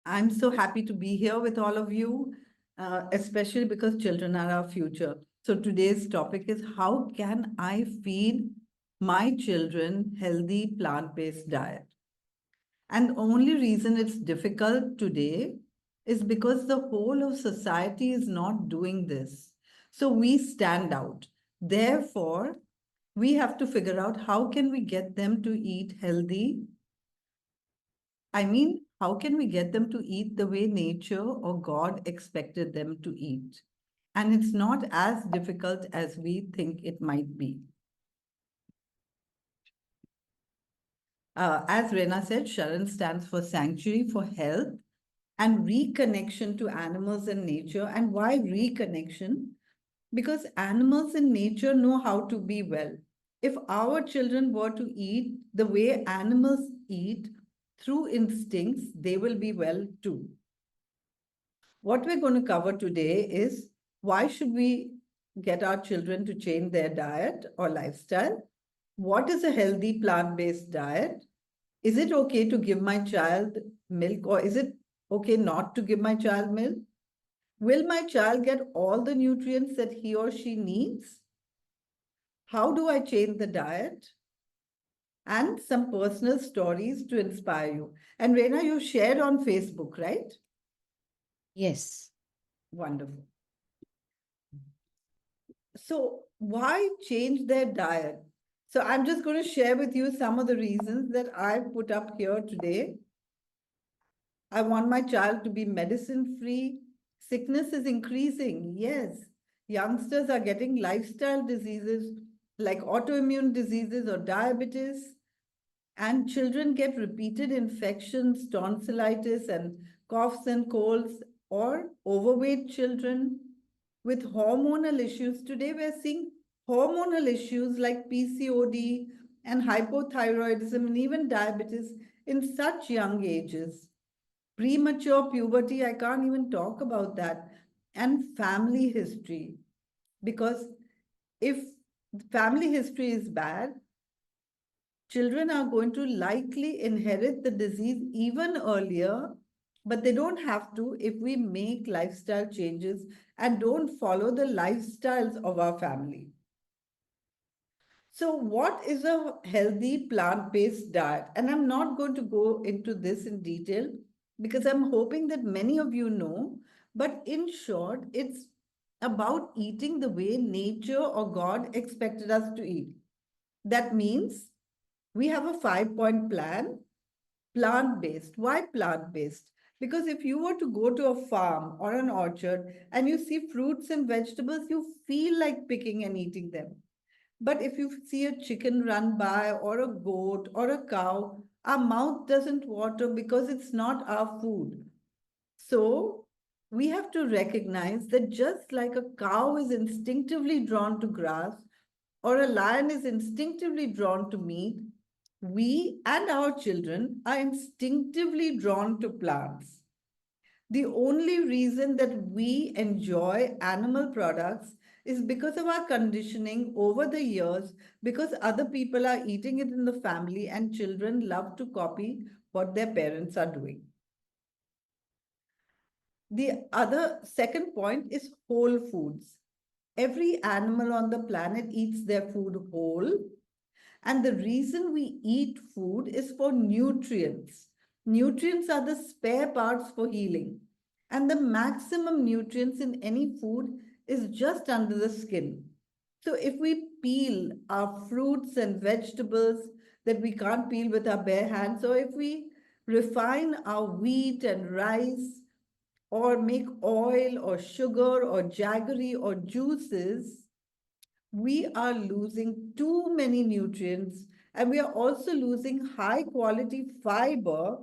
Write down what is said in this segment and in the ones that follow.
I'm so happy to be here with all of you, especially because children are our future. So today's topic is how can I feed my children healthy plant-based diet? And the only reason it's difficult today is because the whole of society is not doing this. So we stand out. Therefore, we have to figure out how can we get them to eat healthy. How can we get them to eat the way nature or God expected them to eat? And it's not as difficult as we think it might be. As Rena said, SHARAN stands for Sanctuary for Health and Reconnection to Animals and Nature. And why reconnection? Because animals in nature know how to be well. If our children were to eat the way animals eat through instincts, they will be well too. What we're going to cover today is why should we get our children to change their diet or lifestyle? What is a healthy plant-based diet? Is it okay to give my child milk or is it okay not to give my child milk? Will my child get all the nutrients that he or she needs? How do I change the diet? And some personal stories to inspire you. And Reena, you shared on Facebook, right? Yes. Wonderful. So why change their diet? So I'm just going to share with you some of the reasons that I've put up here today. I want my child to be medicine free. Sickness is increasing. Yes. Youngsters are getting lifestyle diseases like autoimmune diseases or diabetes. And children get repeated infections, tonsillitis, and coughs and colds, or overweight children with hormonal issues. Today, we're seeing hormonal issues like PCOD and hypothyroidism and even diabetes in such young ages. Premature puberty, I can't even talk about that. And family history, because if family history is bad, children are going to likely inherit the disease even earlier, but they don't have to if we make lifestyle changes and don't follow the lifestyles of our family. So, what is a healthy plant based diet? And I'm not going to go into this in detail because I'm hoping that many of you know. But in short, it's about eating the way nature or God expected us to eat. That means we have a 5 point plan, plant based. Why plant based? Because if you were to go to a farm or an orchard and you see fruits and vegetables, you feel like picking and eating them. But if you see a chicken run by or a goat or a cow, our mouth doesn't water because it's not our food. So we have to recognize that just like a cow is instinctively drawn to grass or a lion is instinctively drawn to meat, we and our children are instinctively drawn to plants. The only reason that we enjoy animal products is because of our conditioning over the years, because other people are eating it in the family and children love to copy what their parents are doing. The other second point is whole foods. Every animal on the planet eats their food whole. And the reason we eat food is for nutrients. Nutrients are the spare parts for healing. And the maximum nutrients in any food is just under the skin. So if we peel our fruits and vegetables that we can't peel with our bare hands, or if we refine our wheat and rice, or make oil or sugar or jaggery or juices, we are losing too many nutrients and we are also losing high quality fiber.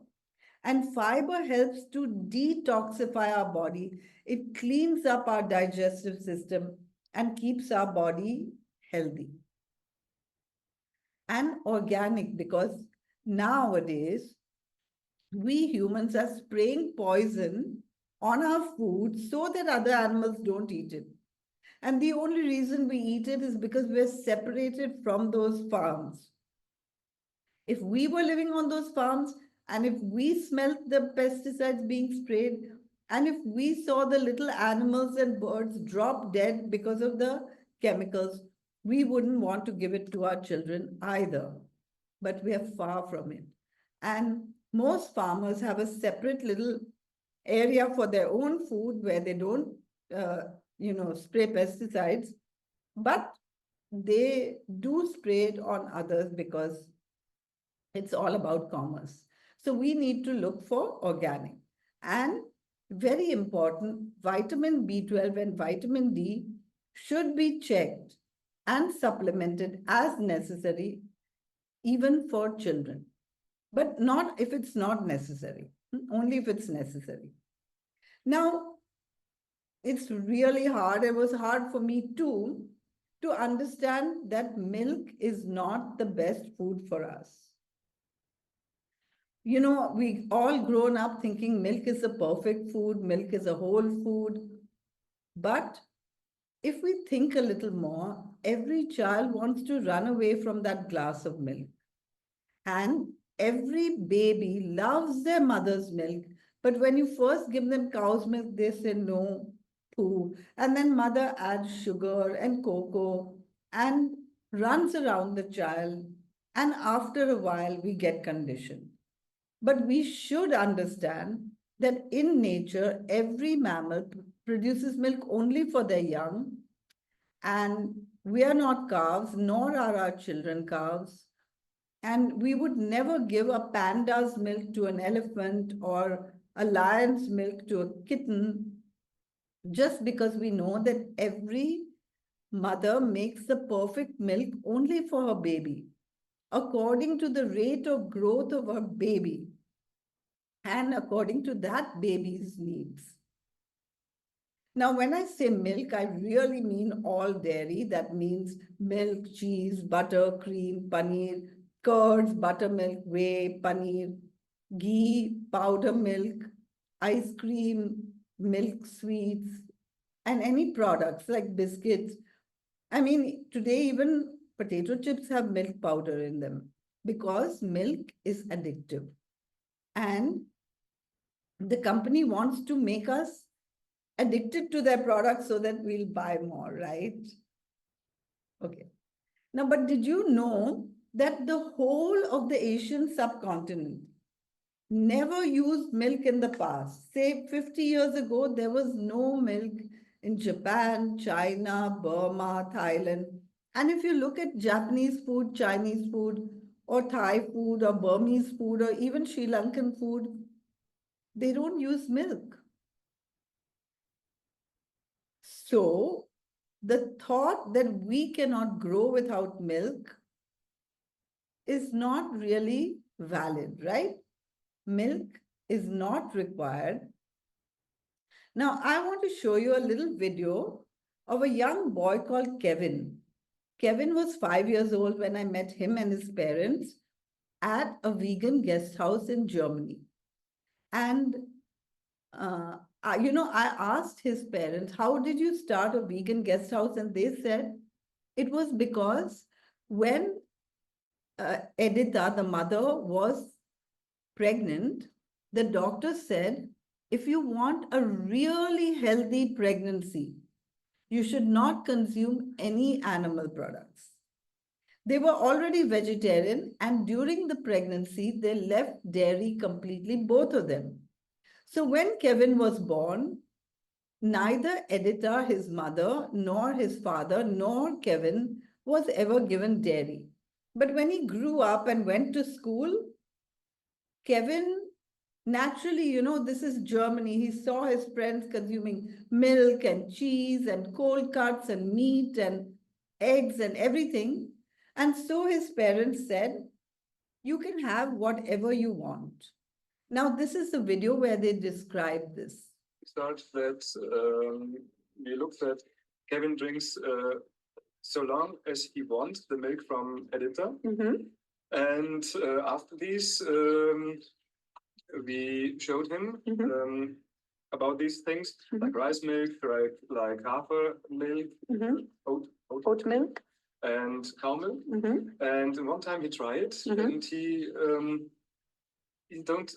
And fiber helps to detoxify our body. It cleans up our digestive system and keeps our body healthy and organic because nowadays we humans are spraying poison on our food so that other animals don't eat it. And the only reason we eat it is because we're separated from those farms. If we were living on those farms, And if we smelt the pesticides being sprayed, and if we saw the little animals and birds drop dead because of the chemicals, we wouldn't want to give it to our children either. But we are far from it. And most farmers have a separate little area for their own food where they don't, spray pesticides, but they do spray it on others because it's all about commerce. So we need to look for organic. And very important, vitamin B12 and vitamin D should be checked and supplemented as necessary, even for children. But not if it's not necessary, only if it's necessary. Now, it's really hard. It was hard for me too to understand that milk is not the best food for us. We all grown up thinking milk is a perfect food, milk is a whole food. But if we think a little more, every child wants to run away from that glass of milk. And every baby loves their mother's milk. But when you first give them cow's milk, they say no, poo. And then mother adds sugar and cocoa and runs around the child. And after a while, we get conditioned. But we should understand that in nature, every mammal produces milk only for their young. And we are not calves, nor are our children calves. And we would never give a panda's milk to an elephant or a lion's milk to a kitten just because we know that every mother makes the perfect milk only for her baby, according to the rate of growth of her baby and according to that baby's needs. Now, when I say milk, I really mean all dairy. That means milk, cheese, butter, cream, paneer, curds, buttermilk, whey, paneer, ghee, powder milk, ice cream, milk sweets, and any products like biscuits. I mean, today even potato chips have milk powder in them because milk is addictive. And the company wants to make us addicted to their products so that we'll buy more, right? Okay. Now, but did you know that the whole of the Asian subcontinent never used milk in the past? Say 50 years ago, there was no milk in Japan, China, Burma, Thailand. And if you look at Japanese food, Chinese food, or Thai food, or Burmese food, or even Sri Lankan food, they don't use milk. So, the thought that we cannot grow without milk is not really valid, right? Milk is not required. Now, I want to show you a little video of a young boy called Kevin. Kevin was 5 years old when I met him and his parents at a vegan guest house in Germany. And, I asked his parents, how did you start a vegan guest house? And they said it was because when Editha, the mother, was pregnant, the doctor said, if you want a really healthy pregnancy, you should not consume any animal products. They were already vegetarian, and during the pregnancy, they left dairy completely, both of them. So when Kevin was born, neither Editha, his mother, nor his father, nor Kevin was ever given dairy. But when he grew up and went to school, Kevin, naturally, this is Germany. He saw his friends consuming milk and cheese and cold cuts and meat and eggs and everything. And so his parents said, you can have whatever you want. Now, this is the video where they describe this. Start that we looked at Kevin drinks so long as he wants the milk from Editor. And after this, we showed him about these things, like rice milk, like hafer milk, oat milk, and cow milk. And one time he tried, and he don't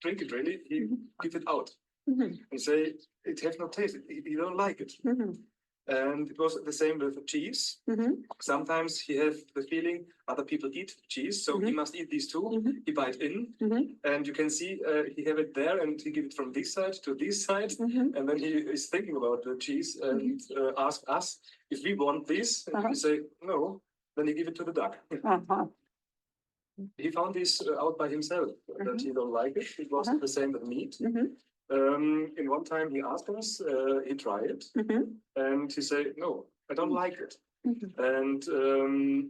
drink it really. He give it out Mhm. and say it has no taste. He don't like it. Mhm. And it was the same with cheese. Mhm. Sometimes he have the feeling other people eat cheese, so he Mhm. must eat these too. Mhm. He bite in, Mhm. and you can see he have it there, and he give it from this side to this side, Mhm. and then he is thinking about the cheese and ask us if we want this, and we say no. Then he give it to the duck. Uh-huh. He found this out by himself that he don't like it. It was the same with meat. Mhm. In one time he asked us, he tried it, Mhm. and he said, "No, I don't like it." Mhm. And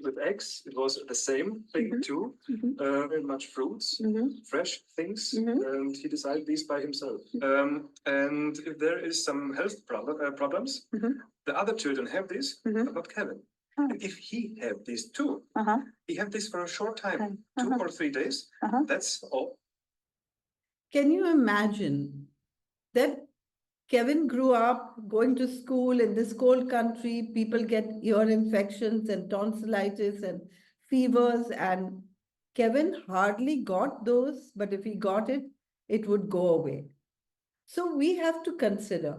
with eggs, it was the same thing too. Mhm. Very much fruits, Mhm. fresh things, Mhm. and he decided these by himself. And if there is some health problems, Mhm. the other children have this, Mhm. but not Kevin. Oh. And if he have these too, Uh-huh. he have this for a short time, Okay. 2 or 3 days. Uh-huh. That's all. Can you imagine that Kevin grew up going to school in this cold country? People get ear infections and tonsillitis and fevers, and Kevin hardly got those, but if he got it, it would go away. So we have to consider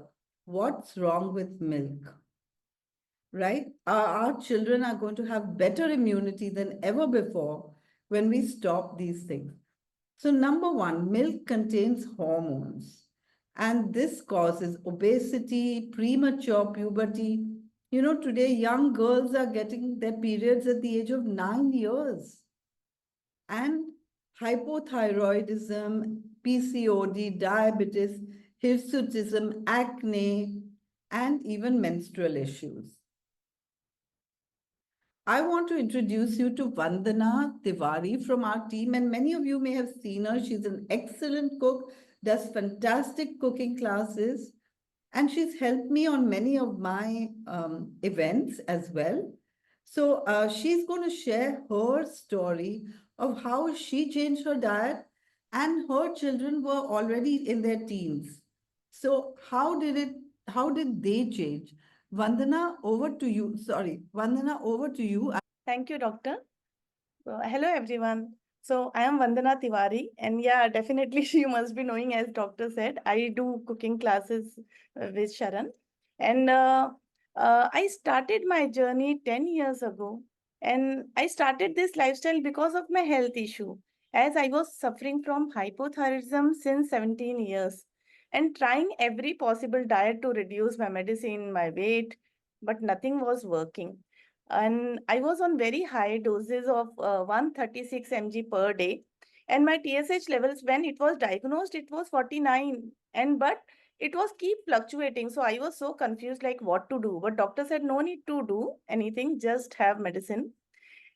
what's wrong with milk, right? Our children are going to have better immunity than ever before when we stop these things. So, number one, milk contains hormones, and this causes obesity, premature puberty. You know, today young girls are getting their periods at the age of 9 years, and hypothyroidism, PCOD, diabetes, hirsutism, acne, and even menstrual issues. I want to introduce you to Vandana Tiwari from our team, and many of you may have seen her. She's an excellent cook, does fantastic cooking classes, and she's helped me on many of my events as well. So she's going to share her story of how she changed her diet, and her children were already in their teens. So how did they change? Vandana, over to you. Sorry, Vandana, over to you. Thank you, doctor. Hello, everyone. So, I am Vandana Tiwari, and yeah, definitely you must be knowing, as doctor said, I do cooking classes with Sharan. And I started my journey 10 years ago. And I started this lifestyle because of my health issue, as I was suffering from hypothyroidism since 17 years and trying every possible diet to reduce my medicine, my weight, but nothing was working. And I was on very high doses of 136 mg per day. And my TSH levels, when it was diagnosed, it was 49. And but it was keep fluctuating. So I was so confused, like what to do. But doctor said, no need to do anything, just have medicine.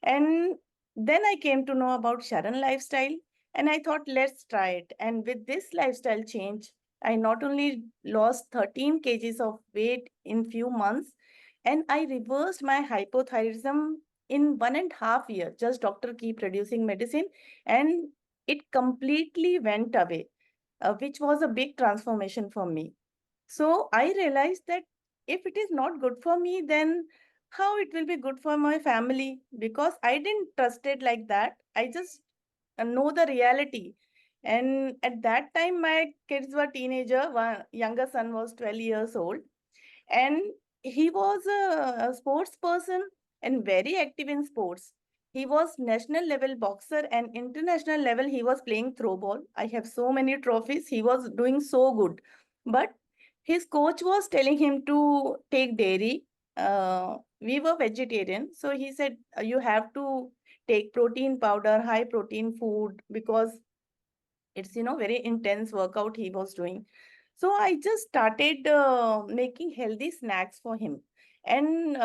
And then I came to know about SHARAN lifestyle, and I thought, let's try it. And with this lifestyle change, I not only lost 13 kgs of weight in few months, and I reversed my hypothyroidism in 1.5 years. Just doctor keep reducing medicine, and it completely went away, which was a big transformation for me. So I realized that if it is not good for me, then how it will be good for my family? Because I didn't trust it like that. I just know the reality. And at that time, my kids were teenager. One younger son was 12 years old, and he was a sports person and very active in sports. He was national level boxer and international level. He was playing throw ball. I have so many trophies. He was doing so good, but his coach was telling him to take dairy. We were vegetarian, so he said you have to take protein powder, high protein food, because it's very intense workout he was doing. So I just started making healthy snacks for him. And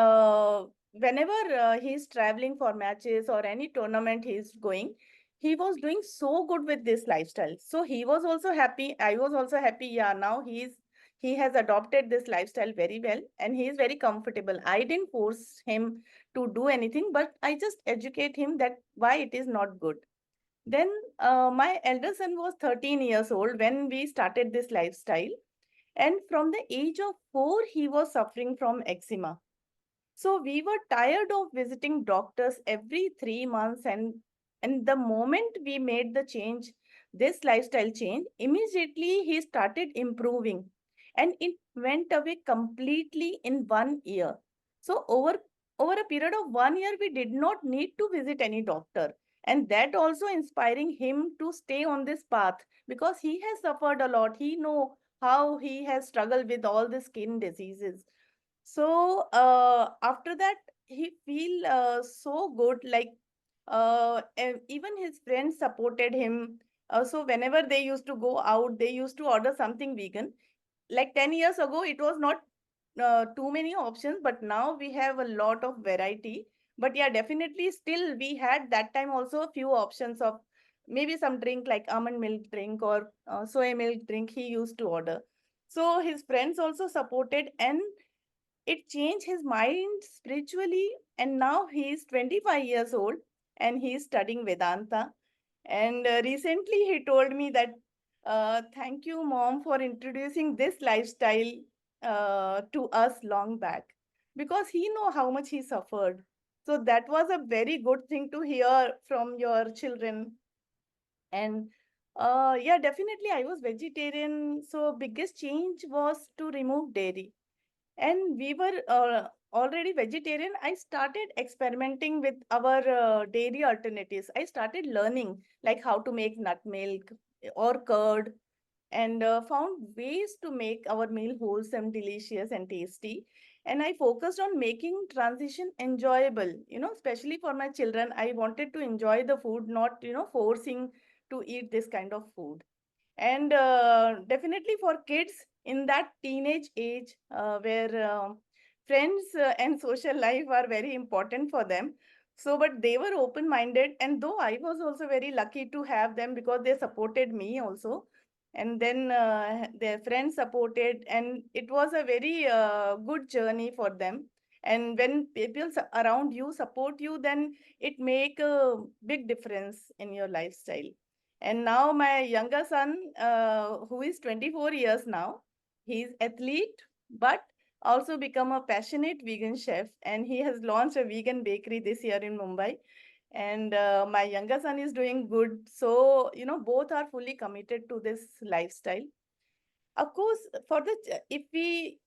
whenever he's traveling for matches or any tournament he's going, he was doing so good with this lifestyle. So he was also happy, I was also happy. Yeah, now he has adopted this lifestyle very well, and he is very comfortable. I didn't force him to do anything, but I just educate him that why it is not good. Then my elder son was 13 years old when we started this lifestyle. And from the age of 4, he was suffering from eczema. So we were tired of visiting doctors every 3 months. And the moment we made the change, this lifestyle change, immediately he started improving, and it went away completely in 1 year. So over a period of 1 year, we did not need to visit any doctor, and that also inspiring him to stay on this path, because he has suffered a lot. He know how he has struggled with all the skin diseases. So after that, he feel so good, like even his friends supported him. So whenever they used to go out, they used to order something vegan. Like 10 years ago, it was not too many options, but now we have a lot of variety. But yeah, definitely still we had that time also a few options of maybe some drink like almond milk drink or soy milk drink he used to order. So his friends also supported, and it changed his mind spiritually. And now he is 25 years old and he is studying Vedanta. And recently he told me that, thank you, mom, for introducing this lifestyle to us long back, because he know how much he suffered. So that was a very good thing to hear from your children. And yeah, definitely I was vegetarian. So biggest change was to remove dairy, and we were already vegetarian. I started experimenting with our dairy alternatives. I started learning like how to make nut milk or curd, and found ways to make our meal wholesome, delicious, and tasty. And I focused on making transition enjoyable, especially for my children. I wanted to enjoy the food, not forcing to eat this kind of food. And definitely for kids in that teenage age, where friends and social life are very important for them. So but they were open minded, and though I was also very lucky to have them because they supported me also, and then their friends supported, and it was a very good journey for them. And when people around you support you, then it make a big difference in your lifestyle. And now my younger son, who is 24 years now, he's athlete, but also become a passionate vegan chef. And he has launched a vegan bakery this year in Mumbai. And my younger son is doing good. So, both are fully committed to this lifestyle. Of course, for the if we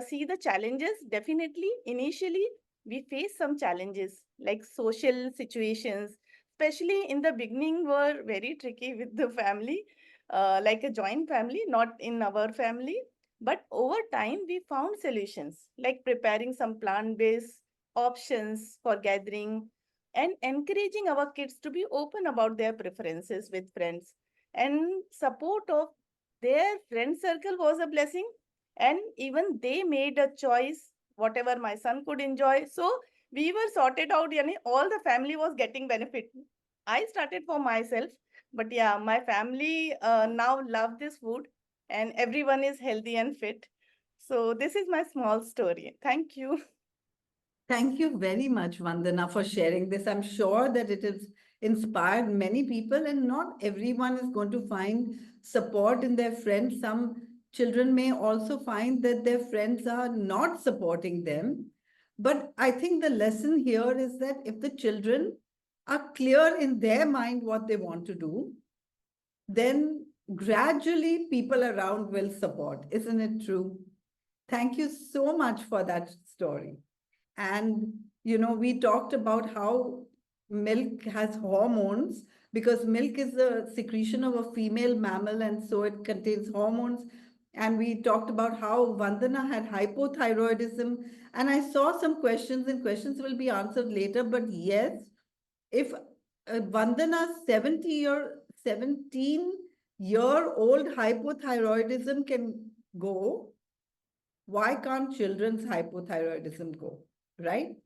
see the challenges, definitely initially we face some challenges like social situations, especially in the beginning, were very tricky with the family, like a joint family, not in our family. But over time, we found solutions like preparing some plant-based options for gathering and encouraging our kids to be open about their preferences with friends, and support of their friend circle was a blessing. And even they made a choice whatever my son could enjoy. So we were sorted out, all the family was getting benefit. I started for myself, but yeah, my family now love this food, and everyone is healthy and fit. So this is my small story. Thank you. Thank you very much, Vandana, for sharing this. I'm sure that it has inspired many people, and not everyone is going to find support in their friends. Some children may also find that their friends are not supporting them. But I think the lesson here is that if the children are clear in their mind what they want to do, then gradually people around will support. Isn't it true? Thank you so much for that story. And, we talked about how milk has hormones, because milk is a secretion of a female mammal, and so it contains hormones. And we talked about how Vandana had hypothyroidism. And I saw some questions, and questions will be answered later. But yes, if Vandana's 17-year-old hypothyroidism can go, why can't children's hypothyroidism go, right?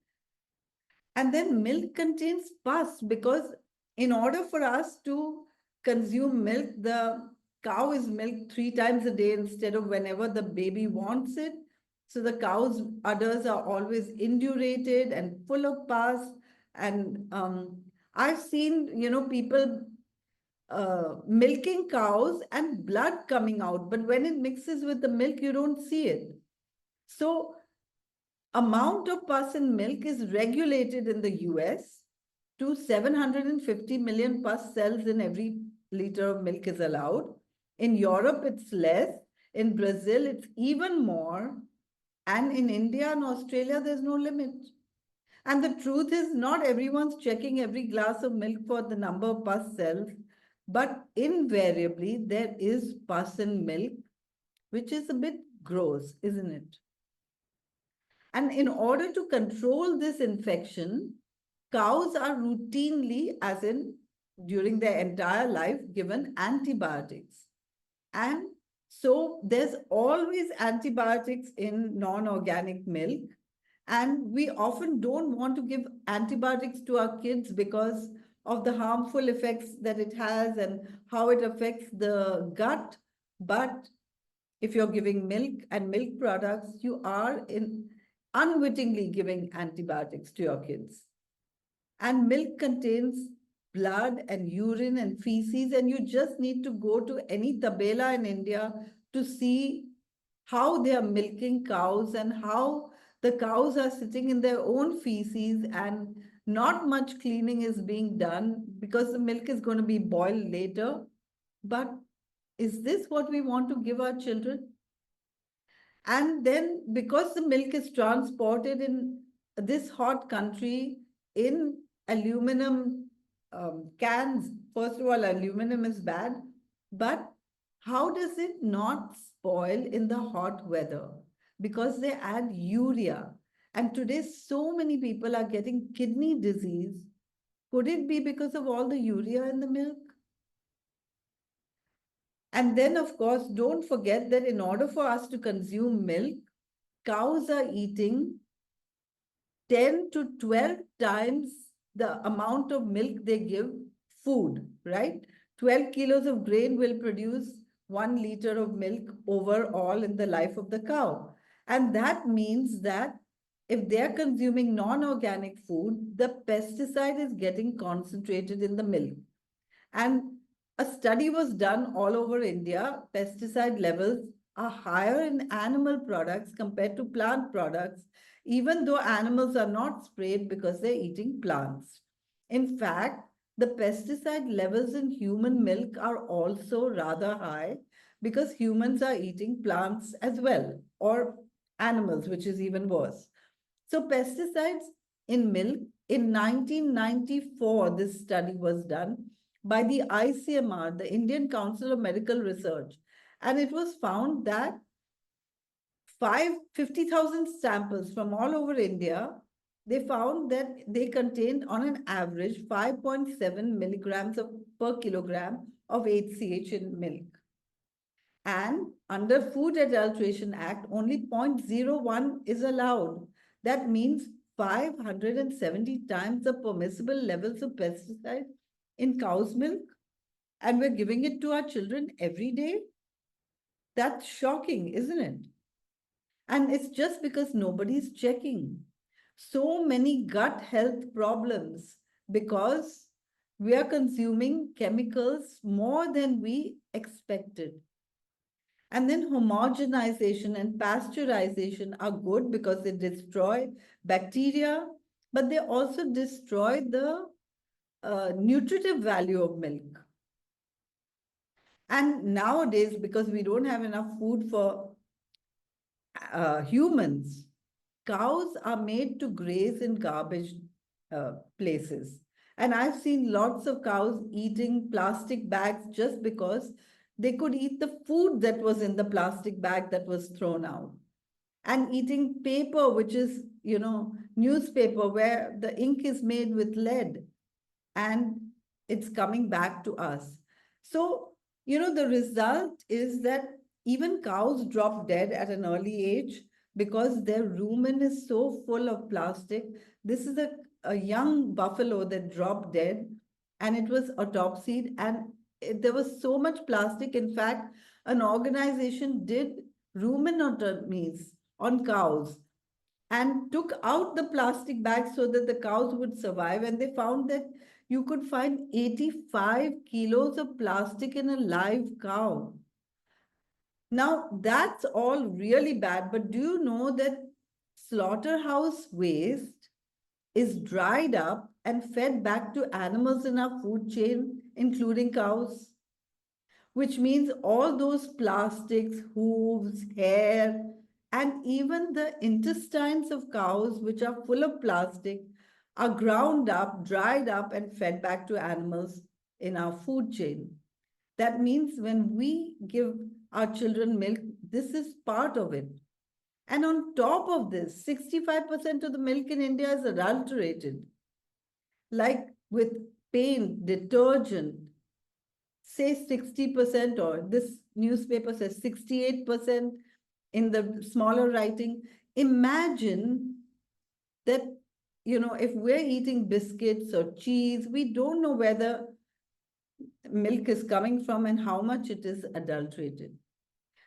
And then milk contains pus, because in order for us to consume milk, the cow is milked 3 times a day instead of whenever the baby wants it. So the cow's udders are always indurated and full of pus. And I've seen, people milking cows and blood coming out, but when it mixes with the milk, you don't see it. So amount of pus in milk is regulated in the US to 750 million pus cells in every liter of milk is allowed. In Europe, it's less. In Brazil, it's even more. And in India and Australia, there's no limit. And the truth is, not everyone's checking every glass of milk for the number of pus cells, but invariably there is pus in milk, which is a bit gross, isn't it? And in order to control this infection, cows are routinely, as in during their entire life, given antibiotics. And so there's always antibiotics in non-organic milk. And we often don't want to give antibiotics to our kids because of the harmful effects that it has and how it affects the gut. But if you're giving milk and milk products, you are unwittingly giving antibiotics to your kids. And milk contains blood and urine and feces, and you just need to go to any tabela in India to see how they are milking cows and how the cows are sitting in their own feces and not much cleaning is being done because the milk is going to be boiled later. But is this what we want to give our children? And then because the milk is transported in this hot country in aluminum cans, first of all, aluminum is bad, but how does it not spoil in the hot weather? Because they add urea. And today, so many people are getting kidney disease. Could it be because of all the urea in the milk? And then, of course, don't forget that in order for us to consume milk, cows are eating 10 to 12 times the amount of milk they give food, right? 12 kilos of grain will produce 1 liter of milk overall in the life of the cow. And that means that if they're consuming non-organic food, the pesticide is getting concentrated in the milk. And a study was done all over India. Pesticide levels are higher in animal products compared to plant products, even though animals are not sprayed because they're eating plants. In fact, the pesticide levels in human milk are also rather high because humans are eating plants as well, or animals, which is even worse. So pesticides in milk, in 1994, this study was done by the ICMR, the Indian Council of Medical Research. And it was found that 50,000 samples from all over India, they found that they contained on an average 5.7 milligrams per kilogram of HCH in milk. And under Food Adulteration Act, only 0.01 is allowed. That means 570 times the permissible levels of pesticide in cow's milk. And we're giving it to our children every day. That's shocking, isn't it? And it's just because nobody's checking. So many gut health problems because we are consuming chemicals more than we expected. And then homogenization and pasteurization are good because they destroy bacteria, but they also destroy the nutritive value of milk. And nowadays, because we don't have enough food for humans, cows are made to graze in garbage places. And I've seen lots of cows eating plastic bags just because they could eat the food that was in the plastic bag that was thrown out. And eating paper, which is, newspaper where the ink is made with lead and it's coming back to us. So, the result is that even cows drop dead at an early age because their rumen is so full of plastic. This is a young buffalo that dropped dead and it was autopsied and there was so much plastic. In fact, an organization did rumenotomies on cows and took out the plastic bags so that the cows would survive. And they found that you could find 85 kilos of plastic in a live cow. Now, that's all really bad, but do you know that slaughterhouse waste is dried up and fed back to animals in our food chain, including cows? which means all those plastics, hooves, hair, and even the intestines of cows, which are full of plastic, are ground up, dried up, and fed back to animals in our food chain. That means when we give our children milk, this is part of it. And on top of this, 65% of the milk in India is adulterated, like with paint, detergent, say 60%, or this newspaper says 68% in the smaller writing. Imagine that, if we're eating biscuits or cheese, we don't know where the milk is coming from and how much it is adulterated.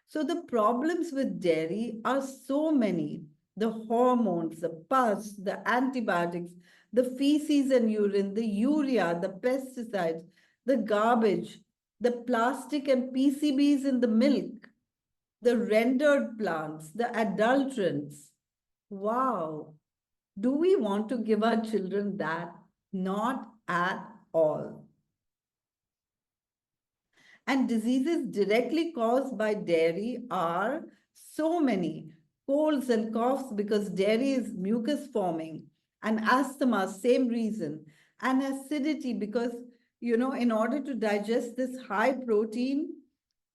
So the problems with dairy are so many. The hormones, the pus, the antibiotics, the feces and urine, the urea, the pesticides, the garbage, the plastic and PCBs in the milk, the rendered plants, the adulterants. Wow. Do we want to give our children that? Not at all. And diseases directly caused by dairy are so many. Colds and coughs because dairy is mucus forming, and asthma, same reason, and acidity because, in order to digest this high protein,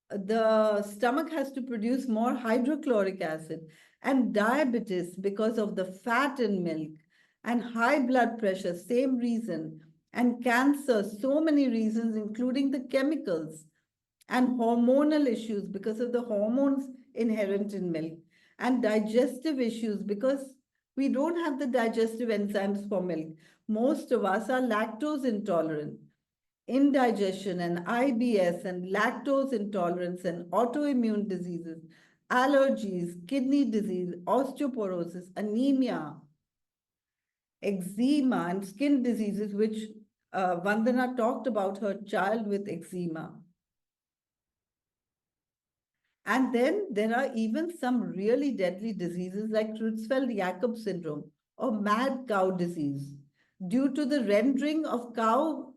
the stomach has to produce more hydrochloric acid, and diabetes because of the fat in milk, and high blood pressure, same reason, and cancer, so many reasons, including the chemicals, and hormonal issues because of the hormones inherent in milk, and digestive issues because we don't have the digestive enzymes for milk. Most of us are lactose intolerant. Indigestion and IBS and lactose intolerance and autoimmune diseases, allergies, kidney disease, osteoporosis, anemia, eczema, and skin diseases, which Vandana talked about her child with eczema. And then there are even some really deadly diseases like Creutzfeldt-Jakob syndrome or mad cow disease due to the rendering of cow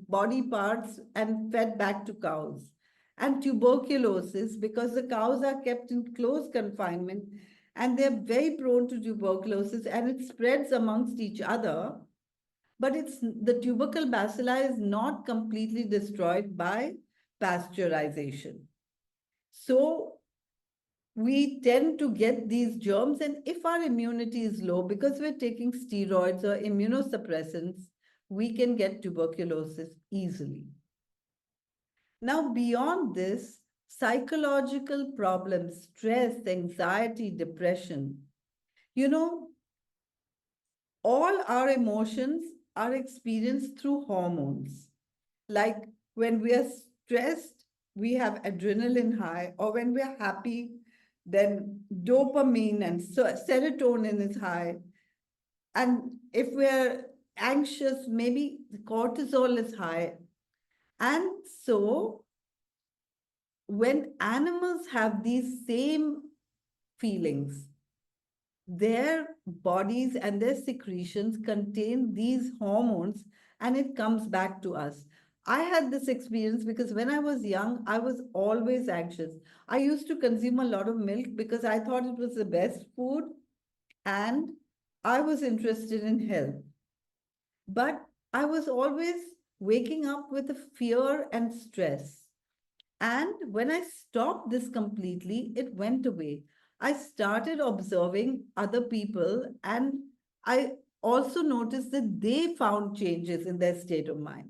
body parts and fed back to cows. And tuberculosis because the cows are kept in close confinement and they're very prone to tuberculosis and it spreads amongst each other. But the tubercle bacilli is not completely destroyed by pasteurization. So we tend to get these germs, and if our immunity is low because we're taking steroids or immunosuppressants, we can get tuberculosis easily. Now, beyond this, psychological problems, stress, anxiety, depression, all our emotions are experienced through hormones. Like when we are stressed, we have adrenaline high, or when we're happy, then dopamine and serotonin is high. And if we're anxious, maybe cortisol is high. And so when animals have these same feelings, their bodies and their secretions contain these hormones and it comes back to us. I had this experience because when I was young, I was always anxious. I used to consume a lot of milk because I thought it was the best food and I was interested in health. But I was always waking up with a fear and stress. And when I stopped this completely, it went away. I started observing other people and I also noticed that they found changes in their state of mind.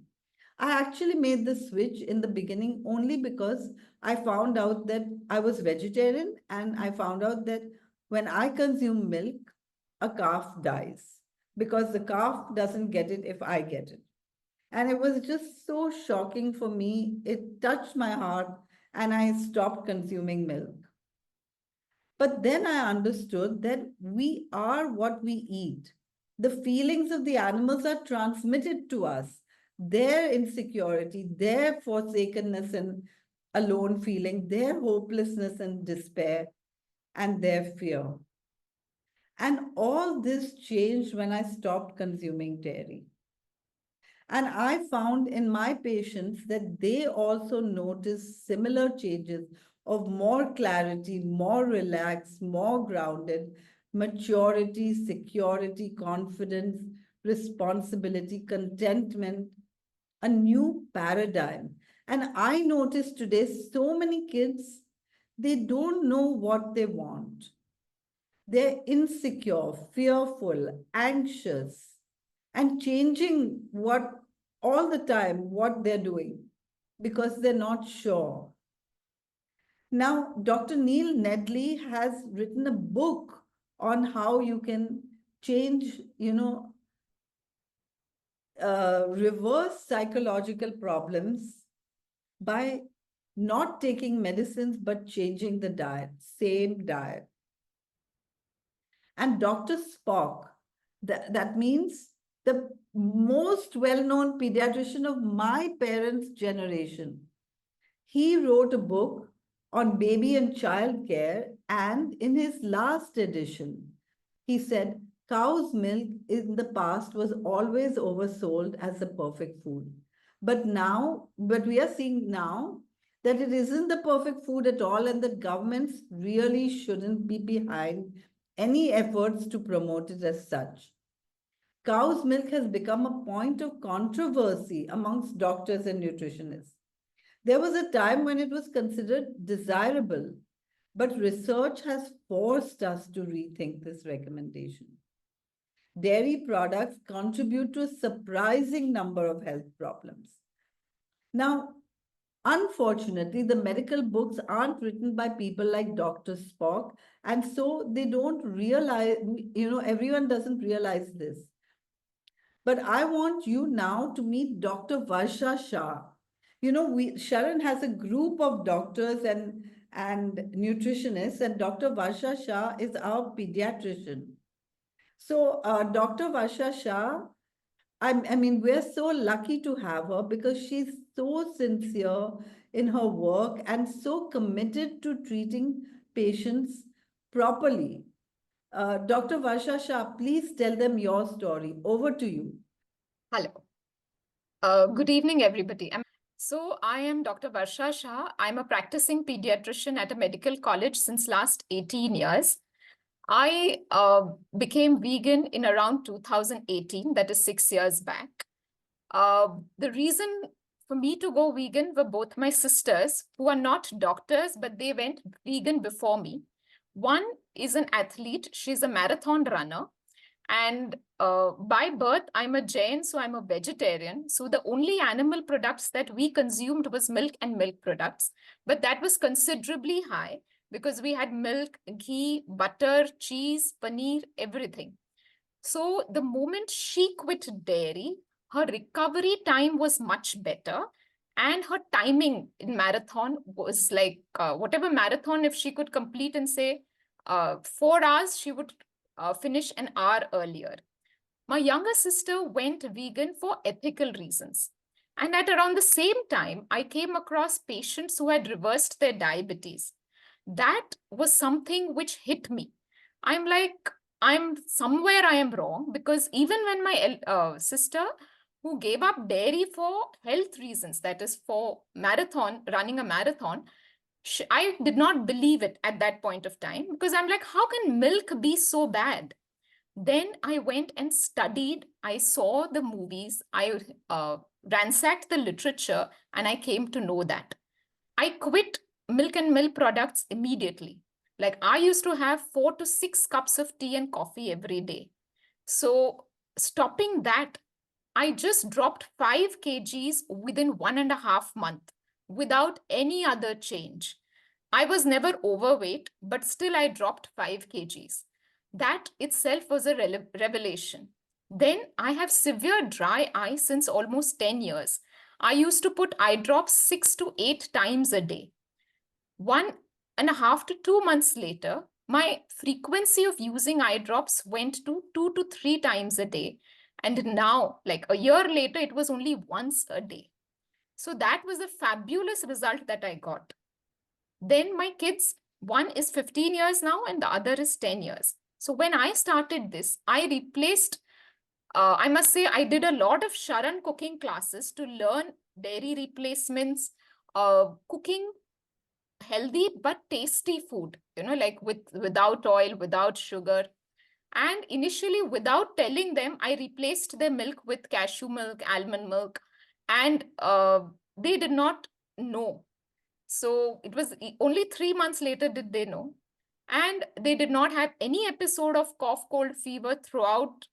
I actually made the switch in the beginning only because I found out that I was vegetarian and I found out that when I consume milk, a calf dies because the calf doesn't get it if I get it. And it was just so shocking for me. It touched my heart and I stopped consuming milk. But then I understood that we are what we eat. The feelings of the animals are transmitted to us. Their insecurity, their forsakenness and alone feeling, their hopelessness and despair, and their fear. And all this changed when I stopped consuming dairy. And I found in my patients that they also notice similar changes of more clarity, more relaxed, more grounded, maturity, security, confidence, responsibility, contentment, a new paradigm. And I notice today so many kids, they don't know what they want. They're insecure, fearful, anxious, and changing what all the time what they're doing because they're not sure. Now, Dr. Neil Nedley has written a book on how you can change, reverse psychological problems by not taking medicines but changing the diet, same diet. And Dr. Spock, that means the most well-known pediatrician of my parents' generation. He wrote a book on baby and child care, and in his last edition, he said cow's milk in the past was always oversold as the perfect food. But we are seeing now that it isn't the perfect food at all, and that governments really shouldn't be behind any efforts to promote it as such. Cow's milk has become a point of controversy amongst doctors and nutritionists. There was a time when it was considered desirable, but research has forced us to rethink this recommendation. Dairy products contribute to a surprising number of health problems. Now, unfortunately, the medical books aren't written by people like Dr. Spock, and so they don't realize, everyone doesn't realize this. But I want you now to meet Dr. Varsha Shah. SHARAN has a group of doctors and nutritionists, and Dr. Varsha Shah is our pediatrician. So, Dr. Varsha Shah, I mean, we're so lucky to have her because she's so sincere in her work and so committed to treating patients properly. Dr. Varsha Shah, please tell them your story. Over to you. Hello. Good evening, everybody. So I am Dr. Varsha Shah. I'm a practicing pediatrician at a medical college since last 18 years. I became vegan in around 2018, that is 6 years back. The reason for me to go vegan were both my sisters, who are not doctors, but they went vegan before me. One is an athlete. She's a marathon runner. And by birth, I'm a Jain, so I'm a vegetarian. So the only animal products that we consumed was milk and milk products. But that was considerably high because we had milk, ghee, butter, cheese, paneer, everything. So the moment she quit dairy, her recovery time was much better. And her timing in marathon was like whatever marathon, if she could complete in, say, 4 hours, she would finish an hour earlier. My younger sister went vegan for ethical reasons. And at around the same time, I came across patients who had reversed their diabetes. That was something which hit me. I'm like, I'm somewhere I am wrong, because even when my sister, who gave up dairy for health reasons, that is for running a marathon, I did not believe it at that point of time, because I'm like, how can milk be so bad? Then I went and studied. I saw the movies. I ransacked the literature, and I came to know that. I quit milk and milk products immediately. Like, I used to have 4 to 6 cups of tea and coffee every day. So stopping that, I just dropped 5 kgs within 1.5 months without any other change. I was never overweight, but still I dropped 5 kgs. That itself was a revelation. Then I have severe dry eye since almost 10 years. I used to put eye drops 6 to 8 times a day. 1.5 to 2 months later, my frequency of using eye drops went to 2 to 3 times a day. And now, like a year later, it was only once a day. So that was a fabulous result that I got. Then my kids, one is 15 years now and the other is 10 years. So when I started this, I replaced I must say I did a lot of SHARAN cooking classes to learn dairy replacements, cooking healthy but tasty food, like without oil, without sugar. And initially, without telling them, I replaced their milk with cashew milk, almond milk, and they did not know. So it was only 3 months later did they know. And they did not have any episode of cough, cold, fever throughout,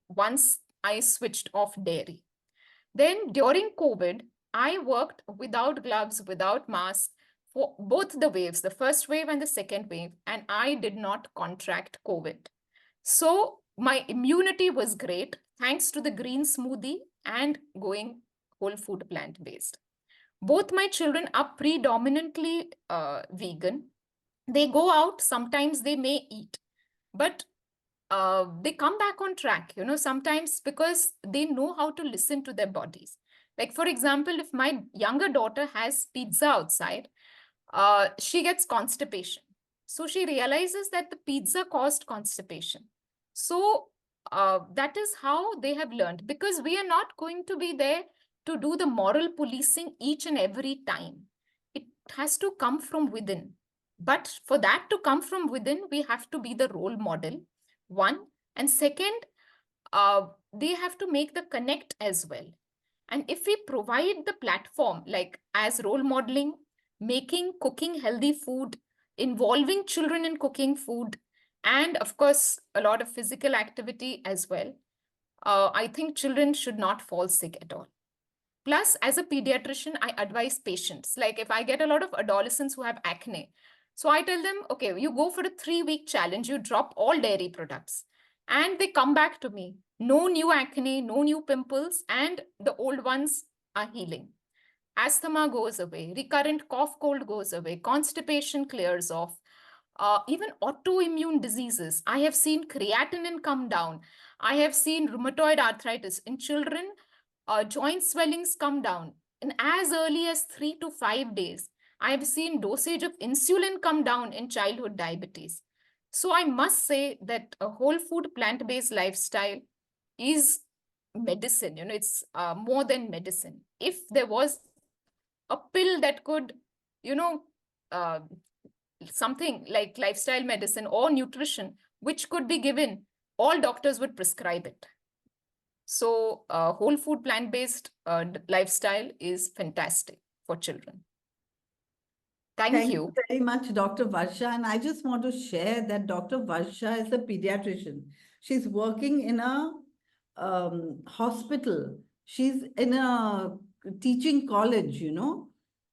once I switched off dairy. Then during COVID, I worked without gloves, without mask for both the waves, the first wave and the second wave, and I did not contract COVID. So my immunity was great thanks to the green smoothie and going whole food plant-based. Both my children are predominantly vegan. They go out, sometimes they may eat, but they come back on track, sometimes because they know how to listen to their bodies. Like, for example, if my younger daughter has pizza outside, she gets constipation. So she realizes that the pizza caused constipation. So that is how they have learned, because we are not going to be there to do the moral policing each and every time. It has to come from within. But for that to come from within, we have to be the role model, one. And second, they have to make the connect as well. And if we provide the platform, like as role modeling, making cooking healthy food, involving children in cooking food, and of course, a lot of physical activity as well, I think children should not fall sick at all. Plus, as a pediatrician, I advise patients. Like if I get a lot of adolescents who have acne, so I tell them, okay, you go for a 3-week challenge, you drop all dairy products, and they come back to me. No new acne, no new pimples, and the old ones are healing. Asthma goes away, recurrent cough, cold goes away, constipation clears off. Even autoimmune diseases. I have seen creatinine come down. I have seen rheumatoid arthritis in children. Joint swellings come down in as early as 3 to 5 days. I have seen dosage of insulin come down in childhood diabetes. So I must say that a whole food plant-based lifestyle is medicine. It's more than medicine. If there was a pill that could, uh, something like lifestyle medicine or nutrition, which could be given, all doctors would prescribe it. So whole food plant-based lifestyle is fantastic for children. Thank you. Very much, Dr. Varsha. And I just want to share that Dr. Varsha is a pediatrician. She's working in a hospital. She's in a teaching college,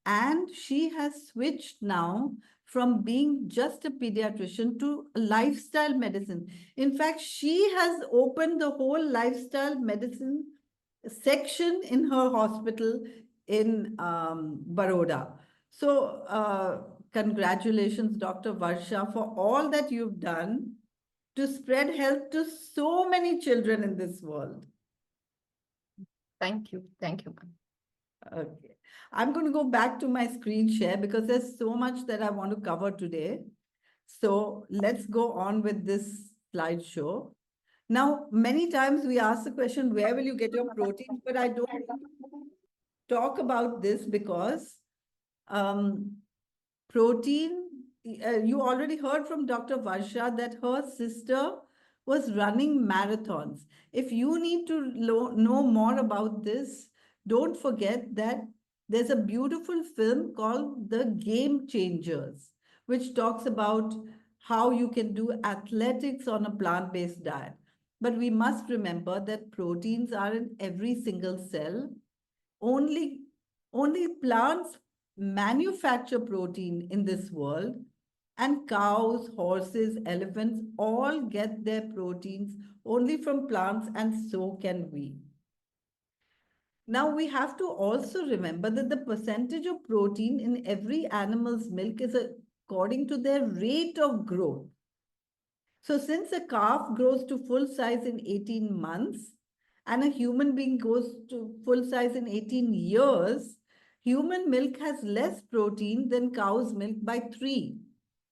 and she has switched now from being just a pediatrician to lifestyle medicine. In fact, she has opened the whole lifestyle medicine section in her hospital in Baroda. So congratulations, Dr. Varsha, for all that you've done to spread health to so many children in this world. Thank you. Thank you. Okay. I'm going to go back to my screen share because there's so much that I want to cover today. So let's go on with this slideshow. Now, many times we ask the question, where will you get your protein? But I don't talk about this because protein, you already heard from Dr. Varsha that her sister was running marathons. If you need to know more about this, don't forget that there's a beautiful film called The Game Changers, which talks about how you can do athletics on a plant-based diet. But we must remember that proteins are in every single cell. Only plants manufacture protein in this world, and cows, horses, elephants all get their proteins only from plants, and so can we. Now, we have to also remember that the percentage of protein in every animal's milk is according to their rate of growth. So since a calf grows to full size in 18 months and a human being goes to full size in 18 years, human milk has less protein than cow's milk by 3.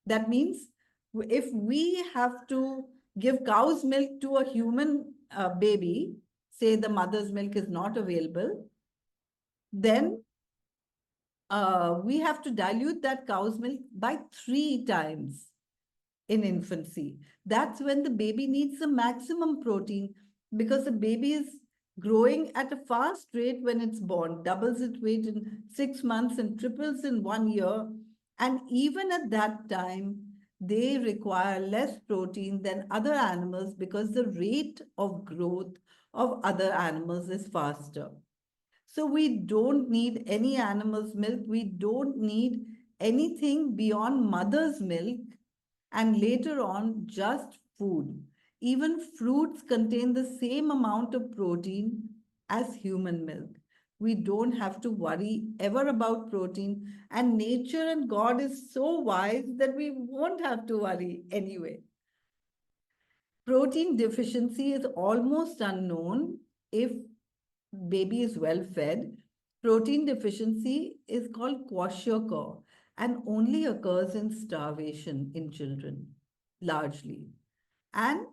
That means if we have to give cow's milk to a human baby, say the mother's milk is not available, then we have to dilute that cow's milk by 3 times in infancy. That's when the baby needs the maximum protein because the baby is growing at a fast rate when it's born, doubles its weight in 6 months and triples in 1 year. And even at that time, they require less protein than other animals because the rate of growth of other animals is faster. So we don't need any animal's milk. We don't need anything beyond mother's milk and later on just food. Even fruits contain the same amount of protein as human milk. We don't have to worry ever about protein, and nature and God is so wise that we won't have to worry anyway. Protein deficiency is almost unknown if baby is well fed. Protein deficiency is called kwashiorkor and only occurs in starvation in children, largely. And